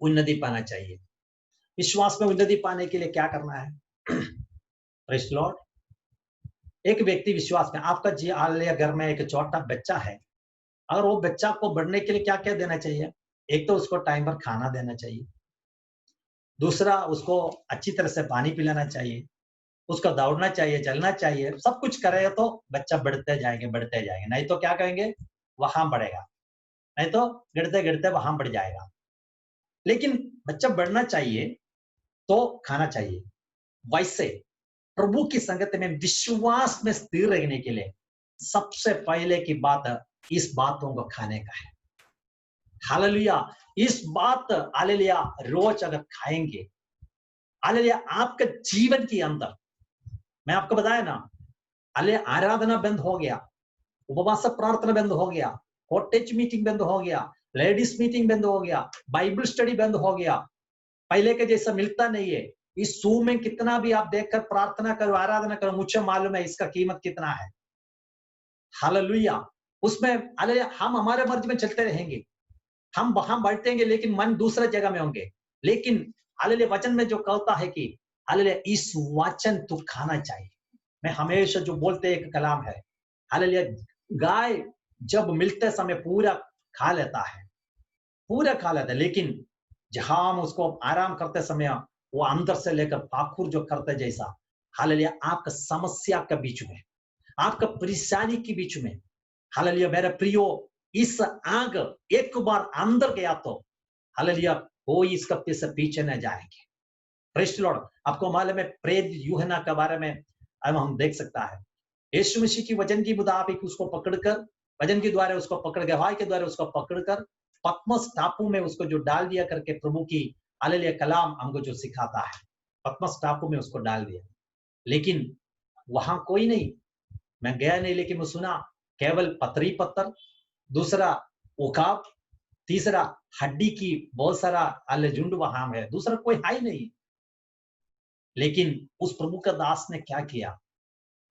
उन्नति पाना चाहिए. विश्वास में उन्नति पाने के लिए क्या करना है? Praise Lord. एक व्यक्ति विश्वास में आपका जी हालेलुया घर में एक छोटा बच्चा है, अगर वो बच्चा को बढ़ने के लिए क्या क्या देना चाहिए? एक तो उसको टाइम पर खाना देना चाहिए, दूसरा उसको अच्छी तरह से पानी पिलाना चाहिए, उसको दौड़ना चाहिए, चलना चाहिए. सब कुछ करेगा तो बच्चा बढ़ते जाएंगे, नहीं तो क्या कहेंगे? वहां बढ़ेगा, नहीं तो गिरते गिरते वहां बढ़ जाएगा. लेकिन बच्चा बढ़ना चाहिए तो खाना चाहिए. वैसे प्रभु की संगत में विश्वास में स्थिर रहने के लिए सबसे पहले की बात इस बातों को खाने का है. हालेलुया. इस बात हालेलुया रोज अगर खाएंगे हालेलुया आपके जीवन के अंदर मैं आपको बताया ना हालेलुया आराधना बंद हो गया, उपवास प्रार्थना बंद हो गया, कॉटेज मीटिंग बंद हो गया, लेडीज मीटिंग बंद हो गया, बाइबल स्टडी बंद हो गया, पहले के जैसा मिलता नहीं है. इस जूम में कितना भी आप देखकर प्रार्थना करो आराधना करो मुझे मालूम है इसका कीमत कितना है. हालेलुया. उसमें हालेलुया हम हमारे मर्जी में चलते रहेंगे. हम वहां बैठेंगे लेकिन मन दूसरे जगह में होंगे। लेकिन हालेलुया वचन में जो कहता है कि हालेलुया इस वचन तू खाना चाहिए। मैं हमेशा जो बोलते एक कलाम है, हालेलुया गाय जब मिलते समय पूरा खा लेता है, पूरा खा लेता है, लेकिन जहां हम उसको आराम करते समय वो अंदर से लेकर पाखुर जो करते जैसा, हालेलुया आपका समस्या के बीच में, आपका परेशानी के बीच में, हालेलुया मेरे प्रियो इस आग एक बार अंदर गया तो हालेलुया कोई इसका पीछे न जाएंगे। Praise the Lord. आपको मालूम है प्रेरित यूहन्ना के बारे में अब हम देख सकता है, यीशु मसीह की वचन की मुताबिक उसको पकड़कर, वचन के द्वारा उसको पकड़ गवाही के द्वारा उसको पकड़कर पतमस टापू में उसको जो डाल दिया करके प्रभु की हालेलुया कलाम हमको जो सिखाता है, पतमस टापू में उसको डाल दिया। लेकिन वहां कोई नहीं, मैं गया नहीं, लेकिन मैं सुना केवल पत्थरी पत्थर, दूसरा उकाब, तीसरा हड्डी की बहुत सारा अल झुंड वहां है, दूसरा कोई है ही नहीं। लेकिन उस प्रभु का दास ने क्या किया,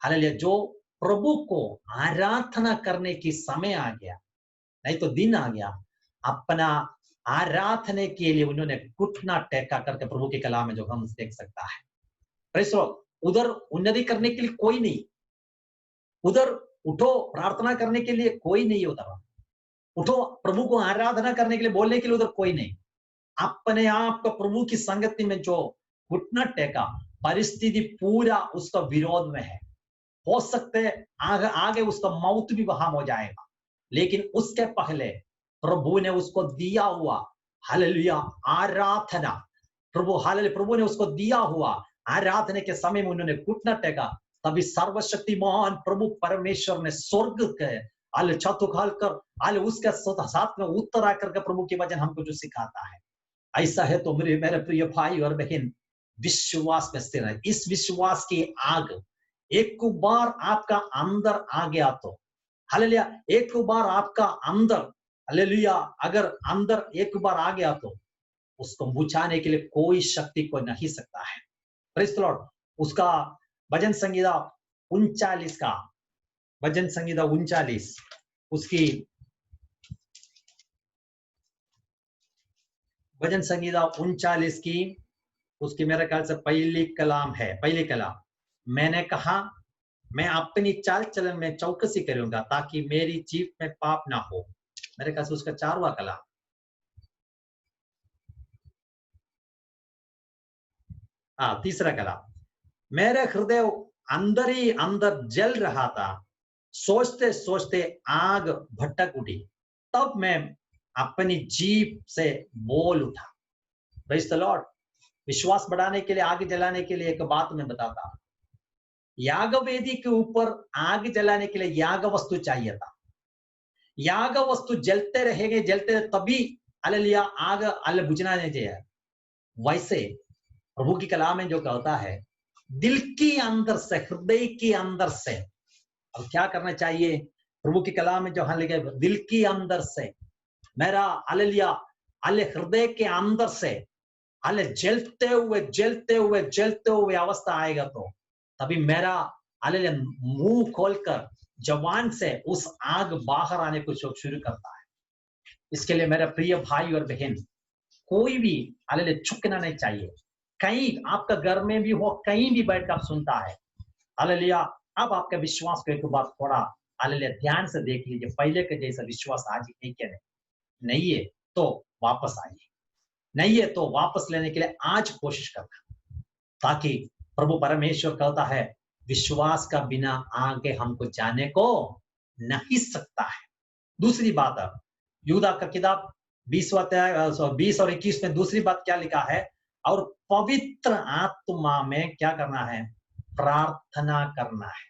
हालेलुया जो प्रभु को आराधना करने की समय आ गया, नहीं तो दिन आ गया, अपना आराधना के लिए उन्होंने घुटना टेका करके प्रभु के कलाम में जो हम देख सकता है। Praise the Lord. उधर उन्नति करने के लिए कोई नहीं, उधर उठो प्रार्थना करने के लिए कोई नहीं, उधर उठो प्रभु को आराधना करने के लिए बोलने के लिए उधर कोई नहीं। अपने आप को प्रभु की संगति में जो घुटना टेका, परिस्थिति पूरा उसका विरोध में है, हो सकते है आगे उसका मौत भी वहां हो जाएगा, लेकिन उसके पहले प्रभु ने उसको दिया हुआ हालेलुया आराधना, प्रभु हालेलुया प्रभु ने उसको दिया हुआ आराधना के समय में उन्होंने घुटना टेका, तभी सर्वशक्तिमान प्रभु परमेश्वर ने स्वर्ग के हाल छत उखाड़ कर हाल उसके साथ में उत्तर आकर के प्रभु के वचन हमको जो सिखाता है। ऐसा है तो मेरे प्रिय भाई और बहन विश्वास में स्थिर है। इस विश्वास की आग एक बार आपका अंदर आ गया तो हालेलुया, एक बार आपका अंदर हालेलुया अगर अंदर एक बार आ गया तो उसको बुझाने के लिए कोई शक्ति को नहीं सकता है। Praise the Lord. उसका भजन संगीता 39 का भजन संगीता 39 उसकी भजन संगीता 39 की उसकी मेरे ख्याल से पहली कलाम है, पहली कलाम। मैंने कहा मैं अपनी चाल चलन में चौकसी करूंगा ताकि मेरी जीभ में पाप ना हो। मेरे ख्याल से उसका 4वां कलाम। हाँ, तीसरा कलाम। मेरे हृदय अंदर ही अंदर जल रहा था, सोचते सोचते आग भटक उठी, तब मैं अपनी जीभ से बोल उठा। Praise the Lord. विश्वास बढ़ाने के लिए, आग जलाने के लिए एक बात मैं बताता। याग वेदी के ऊपर आग जलाने के लिए याग वस्तु चाहिए था। याग वस्तु जलते रहेंगे, जलते रहे, तभी हालेलुया आग बुझना नहीं चाहिए। वैसे प्रभु की कलाम में जो कहता है, दिल के अंदर से, हृदय के अंदर से, अब क्या करना चाहिए? प्रभु की कलाम में जो हाँ लिखे, दिल के अंदर से मेरा हालेलुया हृदय के अंदर से जलते हुए अवस्था आएगा तो तभी मेरा हालेलुया मुंह खोलकर जवान से उस आग बाहर आने को शुरू करता है। इसके लिए मेरा प्रिय भाई और बहन, कोई भी हालेलुया झुकना नहीं चाहिए। कहीं आपका घर में भी हो, कहीं भी बैठकर आप सुनता है हालेलुया, अब आपका विश्वास को एक बार थोड़ा हालेलुया ध्यान से देख लीजिए। पहले के जैसा विश्वास आज है क्या? नहीं है तो वापस आइए, नहीं है तो वापस लेने के लिए आज कोशिश करना, ताकि प्रभु परमेश्वर कहता है विश्वास का बिना आगे हमको जाने को नहीं सकता है। दूसरी बात है यूदा का किताब 20 और 21 में दूसरी बात क्या लिखा है? और पवित्र आत्मा में क्या करना है? प्रार्थना करना है।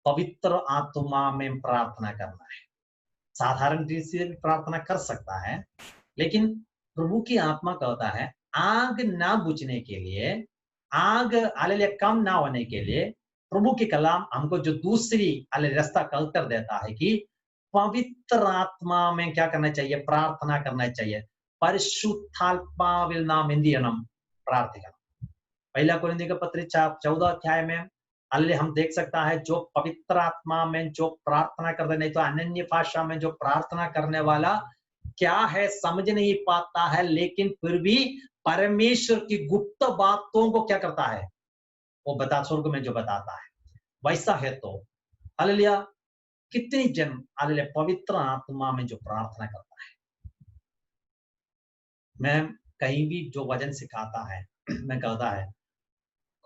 पवित्र आत्मा में प्रार्थना करना है। साधारण रीति से प्रार्थना कर सकता है, लेकिन प्रभु की आत्मा कहता है आग ना बुझने के लिए, आग हालेलुया कम ना होने के लिए प्रभु की कलाम हमको जो दूसरी रास्ता का उत्तर देता है कि पवित्र आत्मा में क्या करना चाहिए? प्रार्थना करना चाहिए। परिशुद्धात्माविल नाम इंदियनम प्रार्थना। पहला कोरिन्थियों का पत्र 14 अध्याय में हम देख सकता है जो पवित्र आत्मा में जो प्रार्थना करते, नहीं तो अनन्य भाषा में जो प्रार्थना करने वाला क्या है समझ नहीं पाता है, लेकिन फिर भी परमेश्वर की गुप्त बातों को क्या करता है, वो बता स्वर्ग में जो बताता है। वैसा है तो हालेलुया, कितनी जन हालेलुया पवित्र आत्मा में जो प्रार्थना करता है। मैं कहीं भी जो वचन सिखाता है मैं कहता है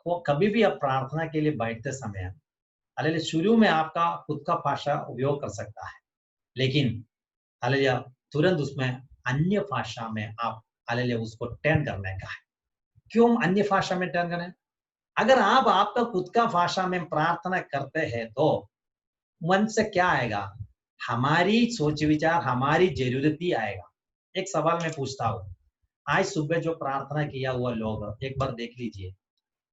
वो कभी भी आप प्रार्थना के लिए बैठते समय हालेलुया शुरू में आपका खुद का भाषा उपयोग कर सकता है, लेकिन हालेलुया तुरंत उसमें अन्य भाषा में आप हालेलुया उसको टर्न करने का है। क्यों अन्य भाषा में टर्न करें? अगर आप आपका खुद का भाषा में प्रार्थना करते हैं तो मन से क्या आएगा, हमारी सोच विचार हमारी जरूरत ही आएगा। एक सवाल मैं पूछता हूँ, आज सुबह जो प्रार्थना किया हुआ लोग एक बार देख लीजिए,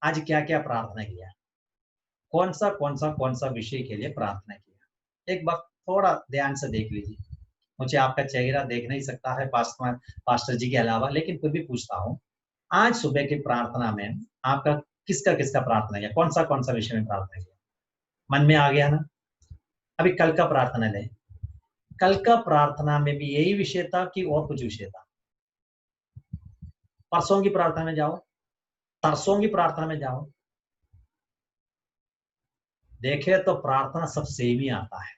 आज क्या क्या प्रार्थना किया, कौन सा विषय के लिए प्रार्थना किया, एक बार थोड़ा ध्यान से देख लीजिए। मुझे आपका चेहरा देख नहीं सकता है पास्टर जी के अलावा, लेकिन फिर भी पूछता हूँ, आज सुबह की प्रार्थना में आपका किसका किसका प्रार्थना किया, कौन सा विषय में प्रार्थना किया, मन में आ गया ना? अभी कल का प्रार्थना ले, कल का प्रार्थना में भी यही विषय था कि और कुछ विषय था? परसों की प्रार्थना में जाओ, तरसों की प्रार्थना में जाओ, देखे तो प्रार्थना सब सेम ही आता है।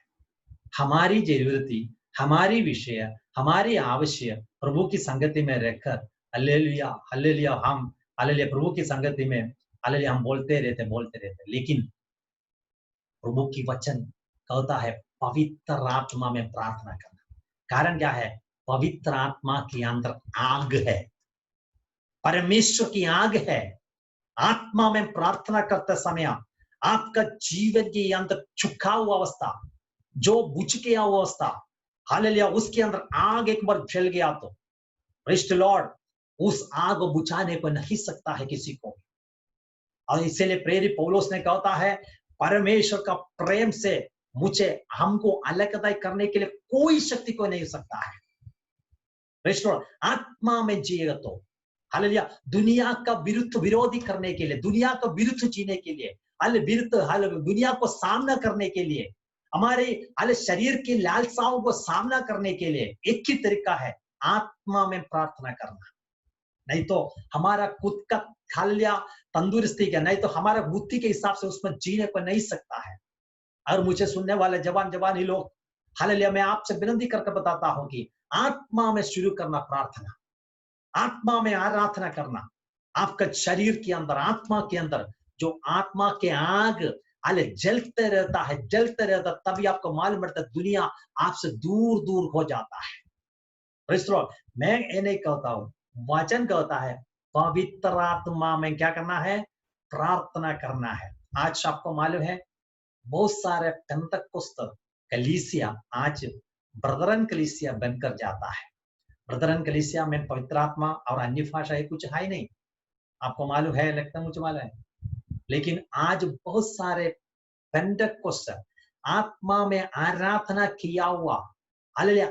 हमारी जरूरती, हमारी विषय, हमारी आवश्यक प्रभु की संगति में रहकर हालेलुया हालेलुया हम हालेलुया प्रभु की संगति में हालेलुया हम बोलते रहते, लेकिन प्रभु की वचन कहता है पवित्र आत्मा में प्रार्थना करना। कारण क्या है? पवित्र आत्मा के अंदर आग है, परमेश्वर की आग है। आत्मा में प्रार्थना करते समय आपका जीवन के अंदर झुका हुआ अवस्था, जो बुझ गया हुआ अवस्था, हालेलुया उसके अंदर आग एक बार जल गया तो प्रेज़ द लॉर्ड, उस आग को बुझाने को नहीं सकता है किसी को। और इसीलिए प्रेरित पौलुस ने कहता है परमेश्वर का प्रेम से मुझे हमको अलग करने के लिए कोई शक्ति को नहीं सकता है। प्रेज़ द लॉर्ड, आत्मा में जिएगा तो हालेलुया दुनिया का विरुद्ध विरोधी करने के लिए, दुनिया का विरुद्ध जीने के लिए, हालेलुया दुनिया को सामना करने के लिए, हमारे हाले शरीर की लालसाओं को सामना करने के लिए एक ही तरीका है, आत्मा में प्रार्थना करना। नहीं तो हमारा खुद का हालेलुया तंदुरुस्ती का, नहीं तो हमारा बुद्धि के हिसाब से उसमें जीने को नहीं सकता है। और मुझे सुनने वाले जवान ही लोग, हालेलुया मैं आपसे विनती करके बताता हूं कि आत्मा में शुरू करना प्रार्थना, आत्मा में आराधना करना, आपका शरीर के अंदर, आत्मा के अंदर जो आत्मा के आग अले जलते रहता, तभी आपको मालूम पड़ता है दुनिया आपसे दूर दूर हो जाता है। प्रेज़ द लॉर्ड, मैं ये नहीं कहता हूं, वचन कहता है पवित्र आत्मा में क्या करना है, प्रार्थना करना है। आज आपको मालूम है बहुत सारे पेंतकोस्त कलीसिया आज ब्रदरन कलीसिया बनकर जाता है। ब्रदरन कलीसिया में पवित्र आत्मा और अन्य भाषा कुछ है ही नहीं, आपको मालूम है, लगता है मुझे मालूम है। लेकिन आज बहुत सारे पेंटेकोस्ट आत्मा में आराधना किया हुआ, हालेलुया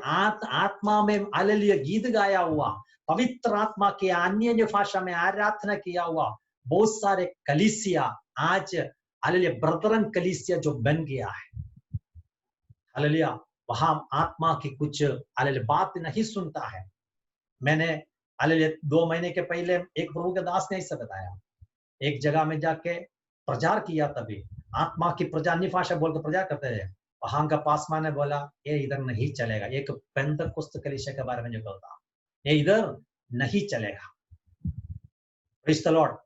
आत्मा में हालेलुया गीत गाया हुआ, पवित्र आत्मा के अन्य भाषा में आराधना किया हुआ बहुत सारे कलीसिया आज हालेलुया ब्रदरन कलीसिया जो बन गया है, हालेलुया वहां आत्मा की कुछ हालेलुया बात नहीं सुनता है। मैंने हालेलुया 2 महीने के पहले एक प्रभु के दास ने इससे बताया, एक जगह में जाके प्रचार किया, तभी आत्मा की प्रजा अन्य भाषा बोल के प्रचार करते थे। वहां का पासवान ने बोला ये इधर नहीं चलेगा, एक पेंतकोस्त कलीसिया के बारे में जो कहता ये इधर नहीं चलेगा। प्रेज़ द लॉर्ड,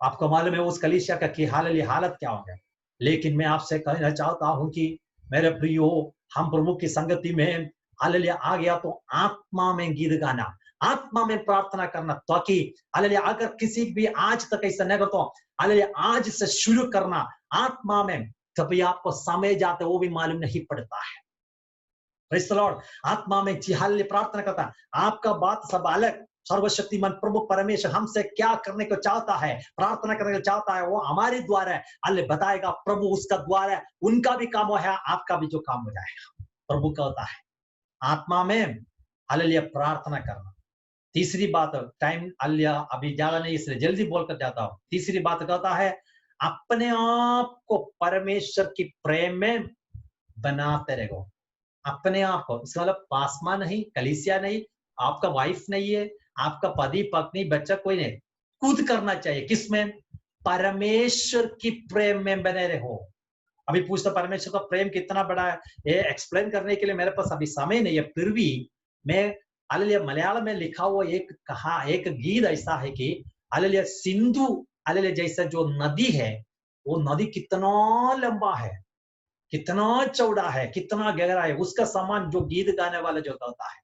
आपको मालूम है उस कलीसिया का की हालत क्या होगा। लेकिन मैं आपसे कहना चाहता हूं कि मेरे प्रियो, हम प्रभु की संगति में हालेलुया आ गया तो आत्मा में गीत गाना, आत्मा में प्रार्थना करना, ताकि हालेलुया अगर किसी भी आज तक ऐसा नहीं करता, हालेलुया आज से शुरू करना आत्मा में, तभी आपको समय जाते वो भी मालूम नहीं पड़ता है। प्रेज़ द लॉर्ड, आत्मा में हालेलुया प्रार्थना करता, आपका बात सब अलग, सर्वशक्तिमान प्रभु परमेश्वर हमसे क्या करने को चाहता है, प्रार्थना करने को चाहता है, वो हमारे द्वारा है, हालेलुया बताएगा, प्रभु उसका द्वार है, उनका भी काम है, आपका भी जो काम हो जाएगा। प्रभु कहता है आत्मा में हालेलुया प्रार्थना करना। तीसरी बात, टाइम हालेलुया अभी ज्यादा नहीं इसलिए जल्दी बोलकर जाता हूं। तीसरी बात कहता है अपने आप को परमेश्वर की प्रेम में बनाते रहो। अपने आप को, इसका मतलब पासमा नहीं, कलीसिया नहीं, आपका वाइफ नहीं है, आपका पति पत्नी बच्चा कोई नहीं, खुद करना चाहिए। किसमें? परमेश्वर की प्रेम में बने रहो। अभी पूछता परमेश्वर का प्रेम कितना बड़ा है, ये एक्सप्लेन करने के लिए मेरे पास अभी समय नहीं है, फिर भी मैं हालेलुया मलयालम में लिखा हुआ एक गीत ऐसा है कि हालेलुया सिंधु हालेलुया जैसा जो नदी है, वो नदी कितना लंबा है, कितना चौड़ा है, कितना गहरा है, उसका समान जो गीत गाने वाला जो होता है।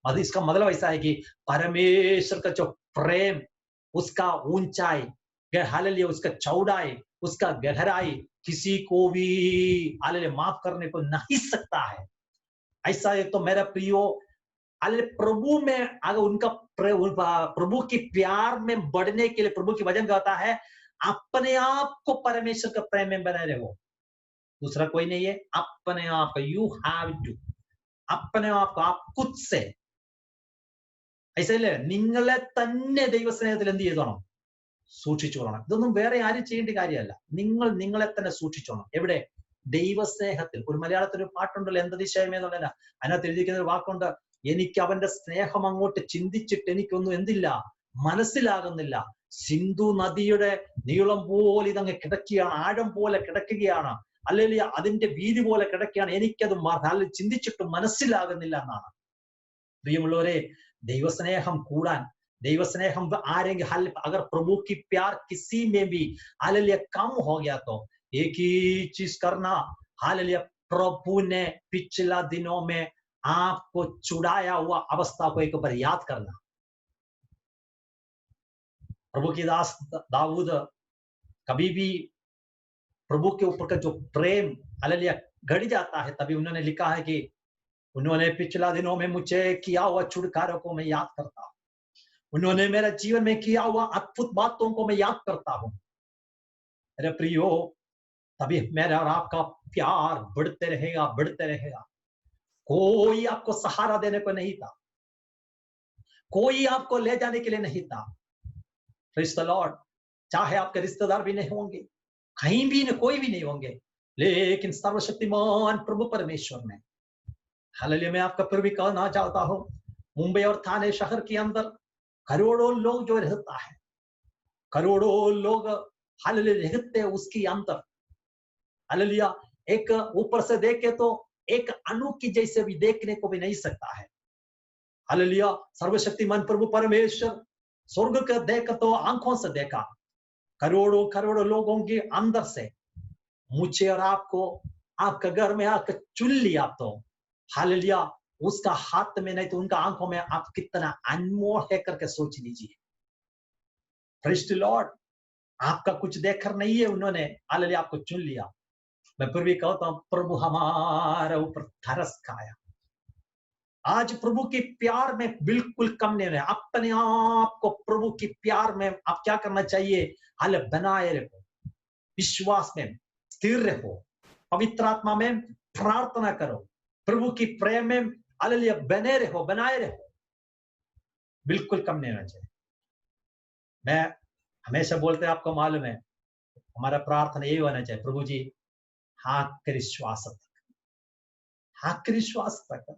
और इसका मतलब ऐसा है कि परमेश्वर का जो प्रेम, उसका ऊंचाई, हालेलुया उसका चौड़ाई, उसका गहराई किसी को भी हालेलुया माफ करने को नहीं सकता है। ऐसा है तो मेरा प्रियो, हालेलुया प्रभु में अगर उनका प्रभु की प्यार में बढ़ने के लिए प्रभु की वजन कहता है अपने आप को परमेश्वर का प्रेम में बने रहो। दूसरा कोई नहीं है, अपने आप को, यू हैव टू, अपने आप को आप खुद से ऐसे നിങ്ങളെ തന്നെ ദൈവസ്നേഹത്തിൽ എന്ത് ചെയ്തോണം? സൂക്ഷിച്ചോളണം. ഇതൊന്നും വേറെ ആരും ചെയ്യേണ്ട കാര്യമല്ല. നിങ്ങൾ നിങ്ങളെ തന്നെ സൂക്ഷിച്ചോണം. എവിടെ? ദൈവസ്നേഹത്തിൽ. ഒരു മലയാളത്തിൽ ഒരു പാട്ടുണ്ടല്ലോ, എന്തതിശയമേ എന്നുള്ളതിനാ, അതിനകത്ത് എഴുതിയിരിക്കുന്ന ഒരു വാക്കുണ്ട്, എനിക്ക് അവന്റെ സ്നേഹം അങ്ങോട്ട് ചിന്തിച്ചിട്ട് എനിക്കൊന്നും എന്തില്ല, മനസ്സിലാകുന്നില്ല. സിന്ധു നദിയുടെ നീളം പോലെ ഇതങ്ങ് കിടക്കുകയാണ്, ആഴം പോലെ കിടക്കുകയാണ്, അല്ലെങ്കിൽ അതിന്റെ വീതി പോലെ കിടക്കുകയാണ്, എനിക്കത് ചിന്തിച്ചിട്ട് മനസ്സിലാകുന്നില്ല എന്നാണ്. പ്രിയമുള്ളവരെ, ദൈവസ്നേഹം കൂടാൻ, ദൈവस्नेहम आरेंगे हल, अगर प्रभु की प्यार किसी में भी हालेलुया कम हो गया तो एक ही चीज करना, हालेलुया प्रभु ने पिछला दिनों में आपको छुड़ाया हुआ अवस्था को एक बार याद करना। प्रभु की दास दाऊद कभी भी प्रभु के ऊपर का जो प्रेम हालेलुया घट जाता है, तभी उन्होंने लिखा है कि उन्होंने पिछला दिनों में मुझे किया हुआ छुटकारों को मैं याद करता हूं, उन्होंने मेरे जीवन में किया हुआ अद्भुत बातों को मैं याद करता हूं। मेरे प्रियो, तभी मेरा और आपका प्यार बढ़ते रहेगा, बढ़ते रहेगा। कोई आपको सहारा देने को नहीं था, कोई आपको ले जाने के लिए नहीं था। Praise the Lord. चाहे आपके रिश्तेदार भी नहीं होंगे, कहीं भी कोई भी नहीं होंगे, लेकिन सर्वशक्तिमान प्रभु परमेश्वर ने, हालेलुया, मैं आपका फिर भी कहना चाहता हूं, मुंबई और थाने शहर के अंदर करोड़ों लोग जो रहता है, करोड़ों लोग हालेलुया रहते हैं उसके अंदर, हालेलुया एक ऊपर से देखे तो एक अणु की जैसे भी देखने को भी नहीं सकता है। हालेलुया, सर्वशक्तिमान प्रभु परमेश्वर स्वर्ग का देखा तो आंखों से देखा, करोड़ों करोड़ों लोगों के अंदर से मुझे और आपको आपका घर में आकर चुन लिया तो हालेलुया, उसका हाथ में नहीं तो उनका आंखों में आप कितना अनमोल है करके सोच लीजिए। Praise the Lord. आपका कुछ देखकर नहीं है, उन्होंने हालेलुया आपको चुन लिया। मैं फिर भी कहता हूं, प्रभु हमारे ऊपर तरस खाया। आज प्रभु के प्यार में बिल्कुल कम नहीं है। अपने आप को प्रभु के प्यार में आप क्या करना चाहिए? हालेलुया बनाए रखो, विश्वास में स्थिर रहो, पवित्र आत्मा में प्रार्थना करो, प्रभु की प्रेम में हालेलुया बने रहो, बनाए रहो, बिल्कुल कम नहीं होना चाहिए। मैं हमेशा बोलते हैं, आपको मालूम है, हमारा प्रार्थना यही होना चाहिए, प्रभु जी आखिरी श्वास तक, आखिरी श्वास तक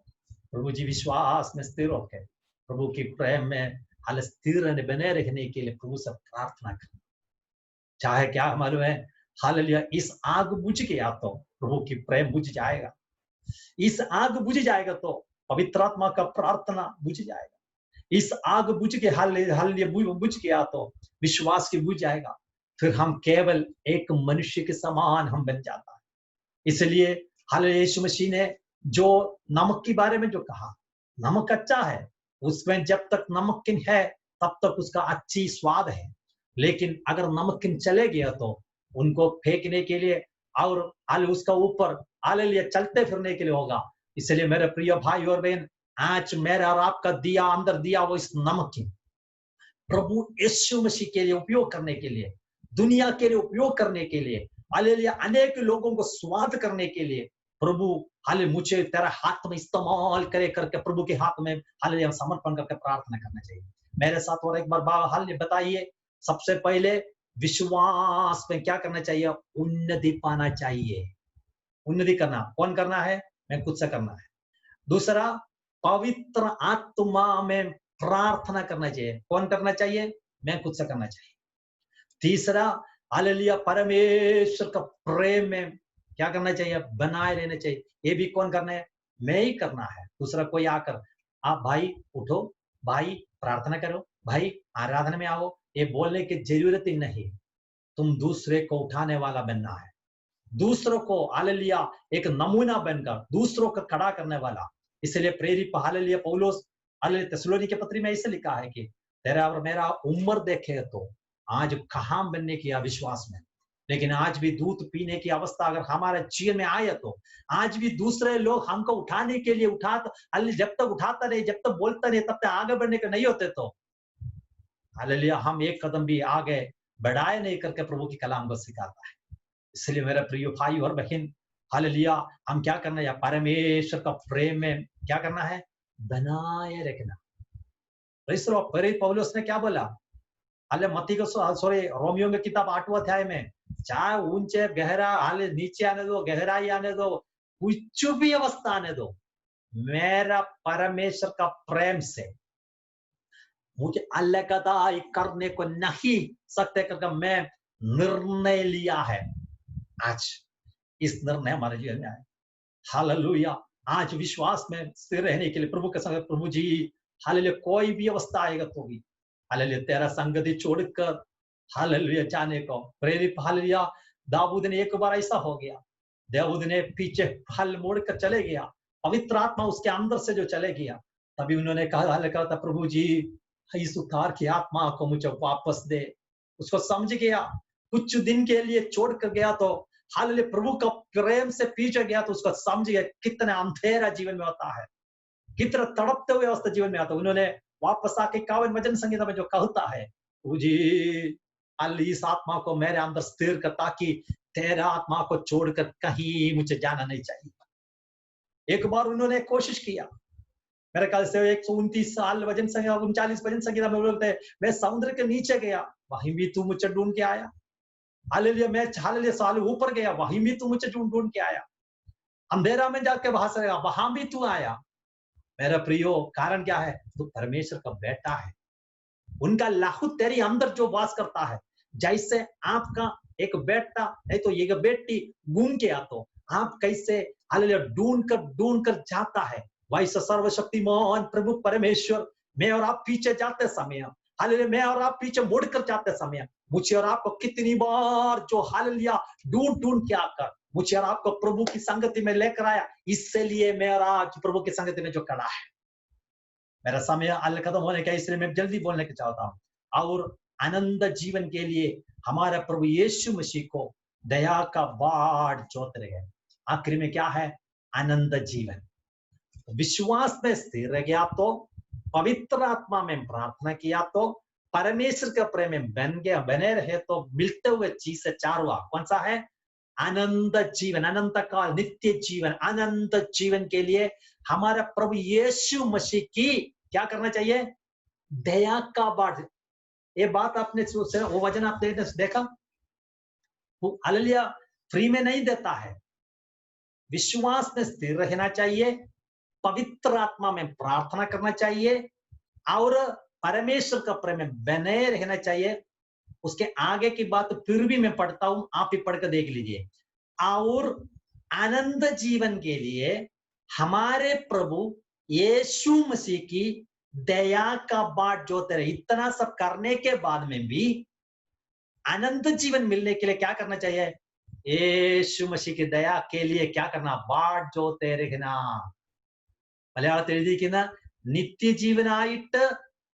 प्रभु जी विश्वास में स्थिर होकर प्रभु की प्रेम में हाल स्थिर रहने, बने रहने के लिए प्रभु से प्रार्थना करें। चाहे क्या मालूम है, हालेलुया इस आग बुझ गया तो प्रभु की प्रेम बुझ जाएगा, इस आग बुझ जाएगा तो पवित्र आत्मा का प्रार्थना बुझ जाएगा, इस आग बुझ के हालेलुया बुझ गया तो विश्वास की बुझ जाएगा, फिर हम केवल एक मनुष्य के समान हम बन जाता है। इसलिए हालेलुया यीशु मसीह ने जो नमक के बारे में जो कहा, नमक अच्छा है, उसमें जब तक नमकीन है तब तक उसका अच्छी स्वाद है, लेकिन अगर नमकीन चले गया तो उनको फेंकने के लिए और उसका ऊपर हालेलुया चलते फिरने के लिए होगा। इसलिए मेरे प्रिय भाई और बहन, आज मेरा और आपका दिया अंदर दिया वो इस नमकीन प्रभु यीशु मसीह के लिए उपयोग करने के लिए, दुनिया के लिए उपयोग करने के लिए, हालेलुया अनेक लोगों को स्वाद करने के लिए, प्रभु हालेलुया मुझे तेरा हाथ में इस्तेमाल करे करके प्रभु के हाथ में हालेलुया समर्पण करके प्रार्थना करना चाहिए। मेरे साथ और एक बार हालेलुया बताइए। सबसे पहले विश्वास में क्या करना चाहिए? उन्नति पाना चाहिए। उन्नति करना कौन करना है? मैं खुद से करना है। दूसरा, पवित्र आत्मा में प्रार्थना करना चाहिए। कौन करना चाहिए? मैं खुद से करना चाहिए। तीसरा, हालेलुया, परमेश्वर का प्रेम में क्या करना चाहिए? बनाए रहना चाहिए। ये भी कौन करना है? मैं ही करना है। दूसरा कोई आकर आप भाई उठो, भाई प्रार्थना करो, भाई आराधना में आओ, ये बोलने की जरूरत ही नहीं। तुम दूसरे को उठाने वाला बनना है, दूसरों को हालेलुया एक नमूना बनकर दूसरों को खड़ा करने वाला। इसलिए प्रेरित हालेलुया पौलुस हालेलुया थिस्सलुनीके पत्री में ऐसे लिखा है कि तेरा और मेरा उम्र देखे तो आज कहां बनने की अविश्वास में, लेकिन आज भी दूध पीने की अवस्था अगर हमारे जीवन में आए तो आज भी दूसरे लोग हमको उठाने के लिए जब तक उठाता नहीं, जब तक बोलता नहीं, तब तक आगे बढ़ने के नहीं होते। तो हालेलुया हम एक कदम भी आगे बढ़ाए नहीं करके प्रभु की कलाम को सिखाता है। इसलिए मेरे प्रिय भाई और बहन, हालेलुया हम क्या करना है? परमेश्वर का प्रेम में क्या करना है? बनाए रखना। प्रेरित पौलुस ने क्या बोला? हाले मत्ती को सॉरी रोमियो की किताब 8वां अध्याय में, चाहे ऊंचे गहरा हाले नीचे आने दो, गहराई आने दो, कुछ भी अवस्था आने दो, मेरा परमेश्वर का प्रेम से मुझे अलगदाई करने को नहीं सकते, करके मैं निर्णय लिया है। आज इस निर्णय हमारे जीवन में आए। हालेलुया, आज विश्वास में स्थिर रहने के लिए प्रभु के संग, प्रभु जी हालेलुया कोई भी अवस्था आएगा तो भी हालेलुया तेरा संगति छोड़कर हालेलुया जाने को प्रेरित हालेलुया दाऊद ने एक बार ऐसा हो गया, दाऊद ने पीछे हल मोड़ कर चले गया, पवित्र आत्मा उसके अंदर से जो चले गया, तभी उन्होंने कहा हालेलुया था प्रभु जी इस उद्धार की आत्मा को मुझे वापस दे। उसको समझ गया, कुछ दिन के लिए छोड़ कर गया तो हालेलुया प्रभु का प्रेम से पीछे गया तो उसको समझ गया कितना अंधेरा जीवन में होता है, कितना तड़पते हुए अवस्था जीवन में आता है। उन्होंने वापस आके 51 भजन संगीता में जो कहता है, जी इस आत्मा को मेरे अंदर स्थिर कर, ताकि तेरा आत्मा को छोड़कर कहीं मुझे जाना नहीं चाहिए। एक बार उन्होंने कोशिश किया, मेरे ख्याल से 129 साल भजन संगीता 39 भजन संगीता में बोलते हैं, मैं समुद्र के नीचे गया वहीं भी तू मुझे ढूंढ के आया। हालेलुया मैं हालेलुया साल ऊपर गया वहीं भी तू मुझे ढूंढ के आया। अंधेरा में जाके वहां से वहां भी तू आया। मेरा प्रियो कारण क्या है? तू परमेश्वर का बेटा है, उनका लाहू तेरे अंदर जो वास करता है। जैसे आपका एक बेटा नहीं तो एक बेटी गुम गया तो आप कैसे हालेलुया ढूंढ कर जाता है, वैसे सर्वशक्तिमान प्रभु परमेश्वर मैं और आप पीछे जाते समय, हालेलुया मैं और आप पीछे मुड़ कर जाते समय मुझे और आपको कितनी बार जो हालेलुया ढूंढ के आकर मुझे और आपको प्रभु की संगति में लेकर आया। इसलिए मैं और आज प्रभु की संगति में जो खड़ा है। मेरा समय अल खत्म होने का, इसलिए मैं जल्दी बोलने के चाहता हूं। और आनंद जीवन के लिए हमारा प्रभु यीशु मसीह को दया का बाढ़ जोत रहे। आखिरी में क्या है? आनंद जीवन। विश्वास में स्थिर रह गया तो, पवित्र आत्मा में प्रार्थना किया तो, परमेश्वर के प्रेम में बने रहे तो मिलते हुए चीज से चारवा कौन सा है? आनंद जीवन, अनंत काल, नित्य जीवन। आनंद जीवन के लिए हमारा प्रभु यीशु मसीह की क्या करना चाहिए? दया का बाढ़। ये बात आपने वो वचन आपने देखा, वो हालेलुया फ्री में नहीं देता है। विश्वास में स्थिर रहना चाहिए, पवित्र आत्मा में प्रार्थना करना चाहिए और परमेश्वर का प्रेम में बने रहना चाहिए। उसके आगे की बात फिर भी मैं पढ़ता हूं, आप ही पढ़कर देख लीजिए। और आनंद जीवन के लिए हमारे प्रभु यीशु मसीह की दया का बाट जोते रहे। इतना सब करने के बाद में भी आनंद जीवन मिलने के लिए क्या करना चाहिए? यीशु मसीह की दया के लिए क्या करना? बाट जोते रहना। മലയാളത്തിൽ എഴുതിയിരിക്കുന്ന നിത്യജീവനായിട്ട്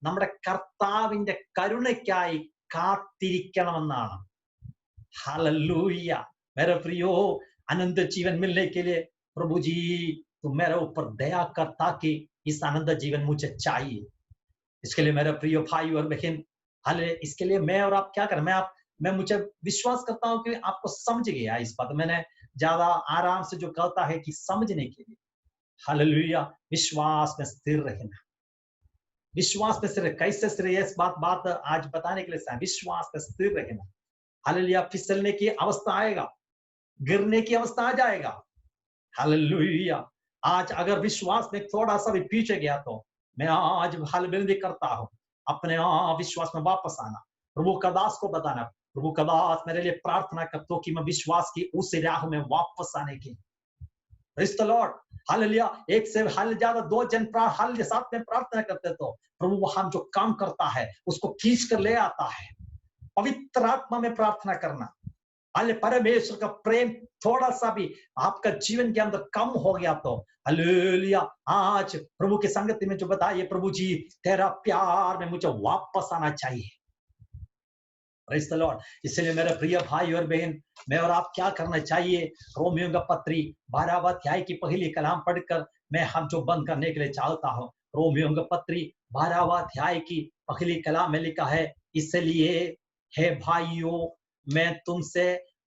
നമ്മുടെ കർത്താവിന്റെ കരുണയ്ക്കായി കാത്തിരിക്കണമെന്നാണ്। हालेलुया मेरे प्रियो, आनंद जीवन मिलने के लिए प्रभु जी तुम मेरे ऊपर दया कर, ताकि इस आनंद जीवन मुझे चाहिए। इसके लिए मेरे प्रियो भाई और बहन, हाले इसके लिए मैं और आप क्या करें? मैं मुझे विश्वास करता हूं कि आपको समझ गया इस बात। मैंने ज्यादा आराम से जो कहता है कि समझने के लिए, हालेलुया विश्वास में स्थिर रहना। विश्वास में स्थिर कैसे स्थिर? इस बात आज बताने के लिए विश्वास में स्थिर रहना। हालेलुया फिसलने की अवस्था आएगा, गिरने की अवस्था आ जाएगा, हालेलुया आज अगर विश्वास में थोड़ा सा भी पीछे गया तो मैं आज हाल विनती करता हूँ, अपने विश्वास में वापस आना। प्रभु का दास को बताना, प्रभु का दास मेरे लिए प्रार्थना करता कि मैं विश्वास की उस राह में वापस आने की। Praise the Lord, hallelujah. एक से हाल ज्यादा दो जन हाल साथ में प्रार्थना करते तो प्रभु वहां जो काम करता है उसको खींच कर ले आता है। पवित्र आत्मा में प्रार्थना करना, हाले परमेश्वर का प्रेम थोड़ा सा भी आपका जीवन के अंदर कम हो गया तो हालेलुया, आज प्रभु की संगति में जो बताइए, प्रभु जी तेरा प्यार में मुझे वापस आना चाहिए। Praise the Lord. इसलिए मेरे प्रिय भाई और बहन, मैं और आप क्या करना चाहिए? रोमियो का पत्री 12वां अध्याय की पहली कलाम पढ़कर मैं हम जो बंद करने के लिए चाहता हूं। रोमियो का पत्री 12वां अध्याय की पहली कलाम में लिखा है, इसलिए हे भाइयों, मैं तुमसे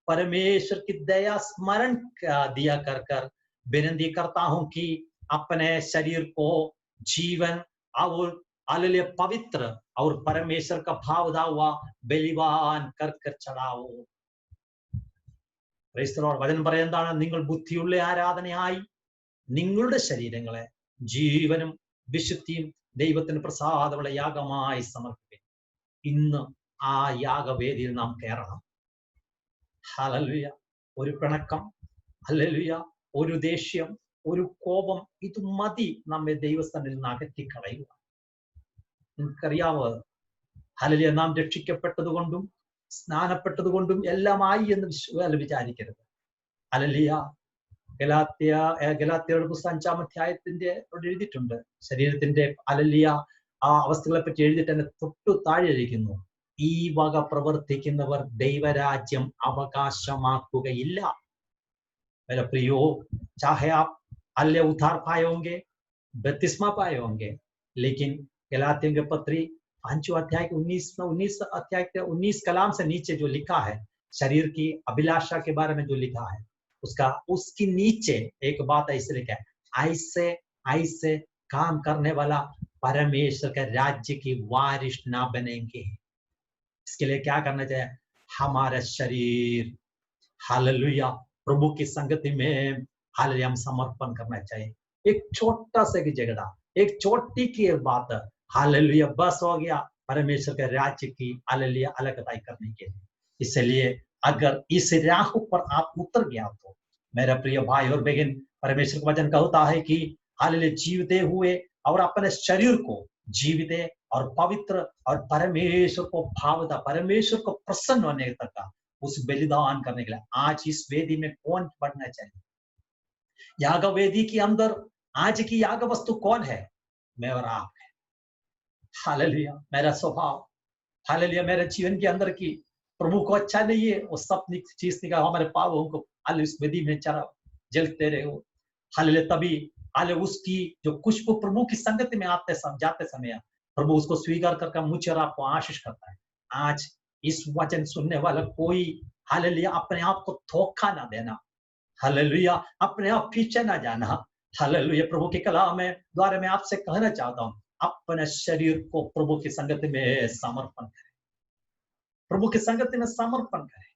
परमेश्वर की दया स्मरण दिया कर कर विनती करता हूं कि अपने शरीर को जीवन और हालेलुया पवित्र और परमेश्वर का भावदा हुआ ബലിവാൻ कर ചടാവോ। Praise the Lord. വചനം പറയുന്നതാണ്, നിങ്ങൾ ബുദ്ധിയുള്ള ആരാധനയായി നിങ്ങളുടെ ശരീരങ്ങളെ ജീവനും വിശുദ്ധിയും ദൈവത്തിന് പ്രസാദമുള്ള യാഗമായി സമർപ്പിക്കും. ഇന്ന് ആ യാഗവേദിയിൽ നാം കയറണം. ഹല്ലേലൂയ. ഒരു പിണക്കം, ഹല്ലേലൂയ, ഒരു ദേഷ്യം, ഒരു കോപം, ഇത് മതി നമ്മെ ദൈവസ്ഥാനത്തിൽ നിന്ന് അകറ്റിക്കളയുക. നിങ്ങൾക്കറിയാവോ, ഹല്ലേലൂയ, നാം രക്ഷിക്കപ്പെട്ടതുകൊണ്ടും സ്നാനപ്പെട്ടതുകൊണ്ടും എല്ലാമായി എന്ന് വിചാരിക്കരുത്. ഹല്ലേലൂയ. ഗലാത്യരുടെ പുസ്തകം 5-ാം അധ്യായത്തിന്റെ എഴുതിയിട്ടുണ്ട്, ശരീരത്തിന്റെ ഹല്ലേലൂയ ആ അവസ്ഥകളെ പറ്റി എഴുതിയിട്ട് തന്നെ തൊട്ടു താഴെ ഇരിക്കുന്നു, ഈ വക പ്രവർത്തിക്കുന്നവർ ദൈവരാജ്യം അവകാശമാക്കുകയില്ല. मेरे प्रियो, चाहे आप हल्ले उद्धार पाए होंगे, बपतिस्मा पाए होंगे, लेकिन गलातियों के पत्री 5वां अध्याय के 19 अध्याय के 19 कलाम से नीचे जो लिखा है, शरीर की अभिलाषा के बारे में जो लिखा है, उसकी नीचे एक बात ऐसे लिखा है, ऐसे ऐसे काम करने वाला परमेश्वर के राज्य की वारिस ना बनेंगे। इसके लिए क्या करना चाहिए? हमारा शरीर हालेलुया प्रभु की संगति में हालेलुया हम समर्पण करना चाहिए। एक छोटा सा की झगड़ा, एक छोटी की बात, हालेलुया बस हो गया परमेश्वर के राज्य की हालेलुया अलगताई करने के लिए। इसलिए अगर इस राह पर आप उतर गया तो मेरा प्रिय भाई और बहन, परमेश्वर का वचन कहता है कि हालेलुया जीवते हुए और अपने शरीर को जीवित और पवित्र और परमेश्वर को भावता, परमेश्वर को प्रसन्न होने तक का उस बलिदान करने के लिए आज इस वेदी में कौन बढ़ना चाहिए? याग वेदी के अंदर आज की याग वस्तु कौन है? मैं और आप है। हालेलुया। मेरा स्वभाव, हालेलुया मेरे जीवन के अंदर की प्रभु को अच्छा नहीं है, वो सब चीज निकाल हमारे पापों को हाल इस वेदी में चरा जलते रहे हो। हालेलुया तभी हालेलुया उसकी जो खुशबू प्रभु की संगति में जाते समय प्रभु उसको स्वीकार करके मुझे और आपको आशीष करता है। आज इस वचन सुनने वाला कोई हालेलुया अपने आप को धोखा ना देना, हालेलुया अपने आप पीछे ना जाना। हालेलुया प्रभु के कलाम में द्वारा मैं आपसे कहना चाहता हूं, अपने शरीर को प्रभु की संगति में समर्पण करें, प्रभु की संगति में समर्पण करें।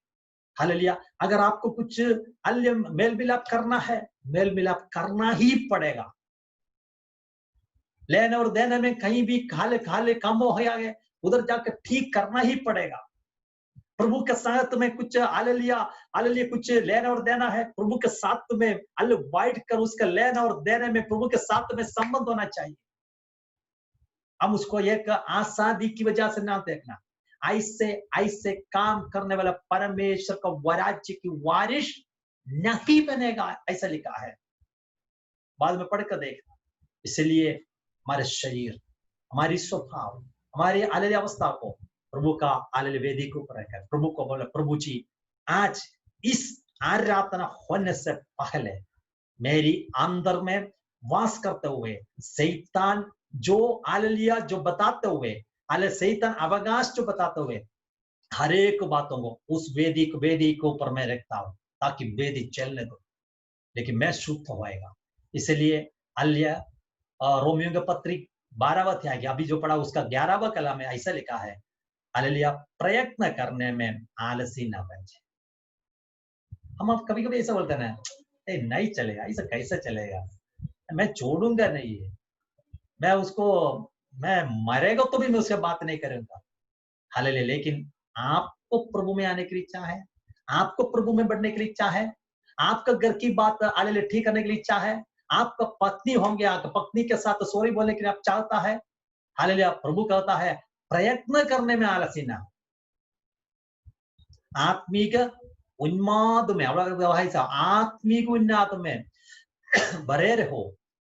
हालेलुया अगर आपको कुछ अन्य मेल मिलाप करना है, मेल मिलाप करना ही पड़ेगा। लेने और देने में कहीं भी खाले खाले कम हो गए, उधर जाकर ठीक करना ही पड़ेगा। प्रभु के साथ में कुछ हालेलुया हालेलुया कुछ लेना और देना है, प्रभु के साथ में अल बाइट कर उसका लेना और देने में प्रभु के साथ में संबंध होना चाहिए। हम उसको एक आसानी की वजह से ना देखना। ऐसे ऐसे काम करने वाला परमेश्वर का राज्य की वारिस नहीं बनेगा, ऐसा लिखा है, बाद में पढ़कर देखना। इसलिए हमारे शरीर, हमारी स्वभाव, हमारी हालेलुया अवस्था को प्रभु का हालेलुया वेदी को रखकर प्रभु को बोले, प्रभु जी आज इस आराधना होने से पहले मेरी अंदर में वास करते हुए शैतान जो हालेलुया जो बताते हुए हालेलुया शैतान अवकाश जो बताते हुए हर एक बातों को उस वेदी के ऊपर मैं रखता हूं ताकि वेदी चलने दो, लेकिन मैं शुद्ध होएगा। इसलिए हालेलुया रोमियो के पत्री 12वां अध्याय अभी जो पढ़ा उसका 11वां कलाम में ऐसा लिखा है, हालेलुया प्रयत्न करने में आलसी ना बन जाए। हम अब कभी कभी ऐसा बोलते हैं ना, नहीं चलेगा, ऐसा कैसे चलेगा, मैं छोड़ूंगा नहीं है, मैं उसको, मैं मरेगा तो भी मैं उससे बात नहीं करूंगा। हालेलुया। लेकिन आपको प्रभु में आने की इच्छा है, आपको प्रभु में बढ़ने की इच्छा है, आपका घर की बात हालेलुया ठीक करने की इच्छा है, आपका पत्नी होंगे, आपका पत्नी के साथ सॉरी बोलने के लिए आप चाहता है, हालेलुया। प्रभु कहता है प्रयत्न करने में आलसी ना, आत्मिक उन्माद में, आत्मिक उन्माद में भरे रहो,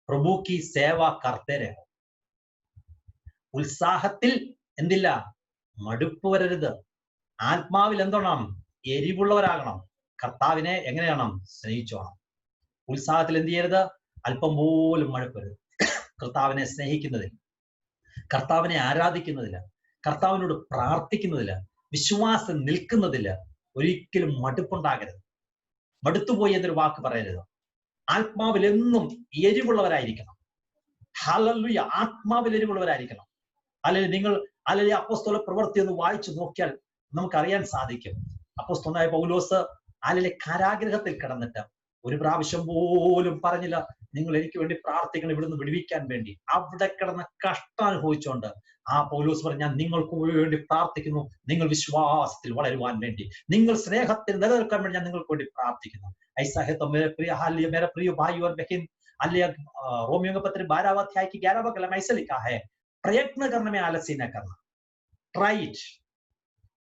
प्रभु की सेवा करते रहो। ഉത്സാഹത്തിൽ എന്തില്ല, മടുപ്പ് വരരുത്. ആത്മാവിൽ എന്താണ്, എരിവുള്ളവരാകണം. കർത്താവിനെ എങ്ങനെയാണ്, സ്നേഹിച്ചോണം. ഉത്സാഹത്തിൽ എന്ത് ചെയ്യരുത്, അല്പം പോലും മടുപ്പരുത്. കർത്താവിനെ സ്നേഹിക്കുന്നതിൽ, കർത്താവിനെ ആരാധിക്കുന്നതിൽ, കർത്താവിനോട് പ്രാർത്ഥിക്കുന്നതിൽ, വിശ്വാസം നിൽക്കുന്നതിൽ ഒരിക്കലും മടുപ്പുണ്ടാകരുത്. മടുത്തുപോയി എന്നൊരു വാക്ക് പറയരുത്. ആത്മാവിൽ എന്നും എരിവുള്ളവരായിരിക്കണം. ഹല്ലേലൂയ. ആത്മാവിൽ എരിവുള്ളവരായിരിക്കണം. അല്ലെങ്കിൽ നിങ്ങൾ അല്ലെങ്കിൽ അപ്പോസ്തല പ്രവൃത്തി ഒന്ന് വായിച്ചു നോക്കിയാൽ നമുക്കറിയാൻ സാധിക്കും. അപ്പോസ്തലനായ പൗലോസ് അല്ലെങ്കിൽ കാരാഗ്രഹത്തിൽ കിടന്നിട്ട് ഒരു പ്രാവശ്യം പോലും പറഞ്ഞില്ല നിങ്ങൾ എനിക്ക് വേണ്ടി പ്രാർത്ഥിക്കണം ഇവിടുന്ന് വിടുവിക്കാൻ വേണ്ടി. അവിടെ കിടന്ന കഷ്ടം അനുഭവിച്ചുകൊണ്ട് ആ പൗലോസ് പറഞ്ഞു, ഞാൻ നിങ്ങൾക്ക് വേണ്ടി പ്രാർത്ഥിക്കുന്നു, നിങ്ങൾ വിശ്വാസത്തിൽ വളരുവാൻ വേണ്ടി, നിങ്ങൾ സ്നേഹത്തിൽ നിലനിൽക്കാൻ വേണ്ടി ഞാൻ നിങ്ങൾക്ക് വേണ്ടി പ്രാർത്ഥിക്കുന്നു. ऐसा है तो मेरे प्रिय हालिया, मेरा प्रिय भाई और बहन, हालिया रोमियो का पत्र 12वां अध्याय की 11वां कलम ऐसे लिखा है, प्रयत्न करने में आलसी न करना,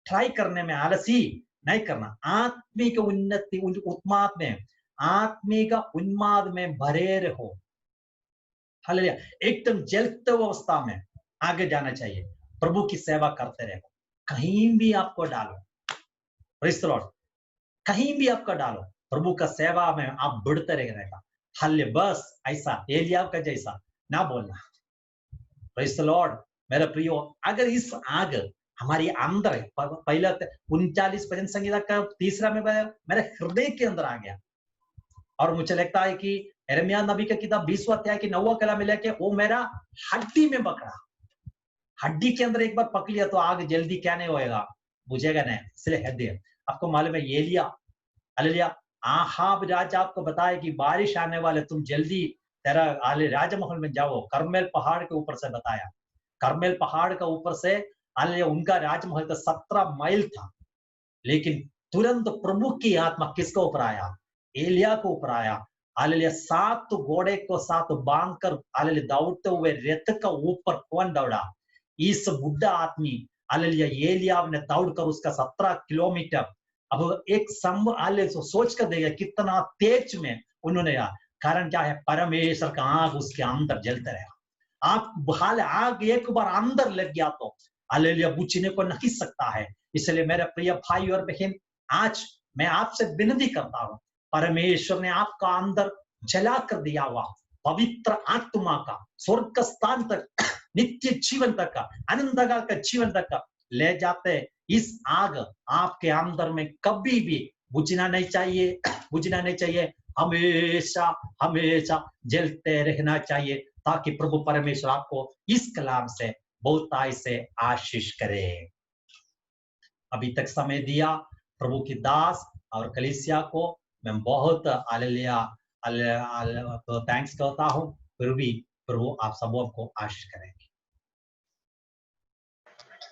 ट्राई करने में आलसी नहीं करना, आत्मिक उन्नति उन्माद में, आत्मिक उन्माद में भरे रहो। हालेलुया। एकदम जलते अवस्था में आगे जाना चाहिए, प्रभु की सेवा करते रहो। कहीं भी आपको डालो, प्रेज़ द लॉर्ड, कहीं भी आपका डालो, प्रभु का सेवा में आप बढ़ते रहेगा। हालेलुया। बस ऐसा एलियाह का जैसा ना बोलना। Praise the Lord. मेरे प्रियो, अगर इस आग हमारी अंदर है, पहला 39 भजन संहिता का 3 में मेरे हृदय के अंदर आ गया, और मुझे लगता है कि यिर्मयाह नबी का किताब 20वां अध्याय की 9वां कलम में लेके वो मेरा हड्डी में पकड़ा। हड्डी के अंदर एक बार पकड़ लिया तो आग जल्दी क्या नहीं होएगा, बुझेगा नहीं। इसलिए हृदय, आपको मालूम है एलिया, हालेलुया, आहाब राजा आपको बताया कि बारिश आने वाले, तुम जल्दी तेरा राजमहल में जाओ। करमेल पहाड़ के ऊपर से बताया, करमेल पहाड़ का ऊपर से हालेलुया उनका राजमहल तो 17 माइल था, लेकिन तुरंत प्रभु की आत्मा किसके ऊपर आया, एलिया को ऊपर आया। हालेलुया 7 घोड़े को 7 बांधकर हालेलुया दौड़ते हुए रथ का ऊपर कौन दौड़ा, इस बुढ़ा आदमी हालेलुया एलिया ने दौड़कर उसका 17 किलोमीटर। अब एक सोच कर देगा कितना तेज में उन्होंने, कारण क्या है, परमेश्वर का आग उसके अंदर जलते रहा। आप हाल आग एक बार अंदर लग गया तो हालेलुया बुझने को नहीं सकता है। इसलिए मेरे प्रिय भाई और बहन, आज मैं आपसे विनती करता हूं, परमेश्वर ने आपका अंदर जला कर दिया हुआ पवित्र आत्मा का स्वर्ग स्थान तक, नित्य जीवन तक का, आनंदकाल का जीवन तक का ले जाते, इस आग आपके अंदर में कभी भी बुझना नहीं चाहिए, बुझना नहीं चाहिए, हमेशा हमेशा जलते रहना चाहिए, ताकि प्रभु परमेश्वर आपको इस कलाम से बहुतायत से आशीष करे। अभी तक समय दिया प्रभु की दास और कलीसिया को मैं बहुत हालेलुया थैंक्स करता हूं। फिर भी प्रभु आप सबों को आशीष करेंगे।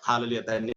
हालेलुया।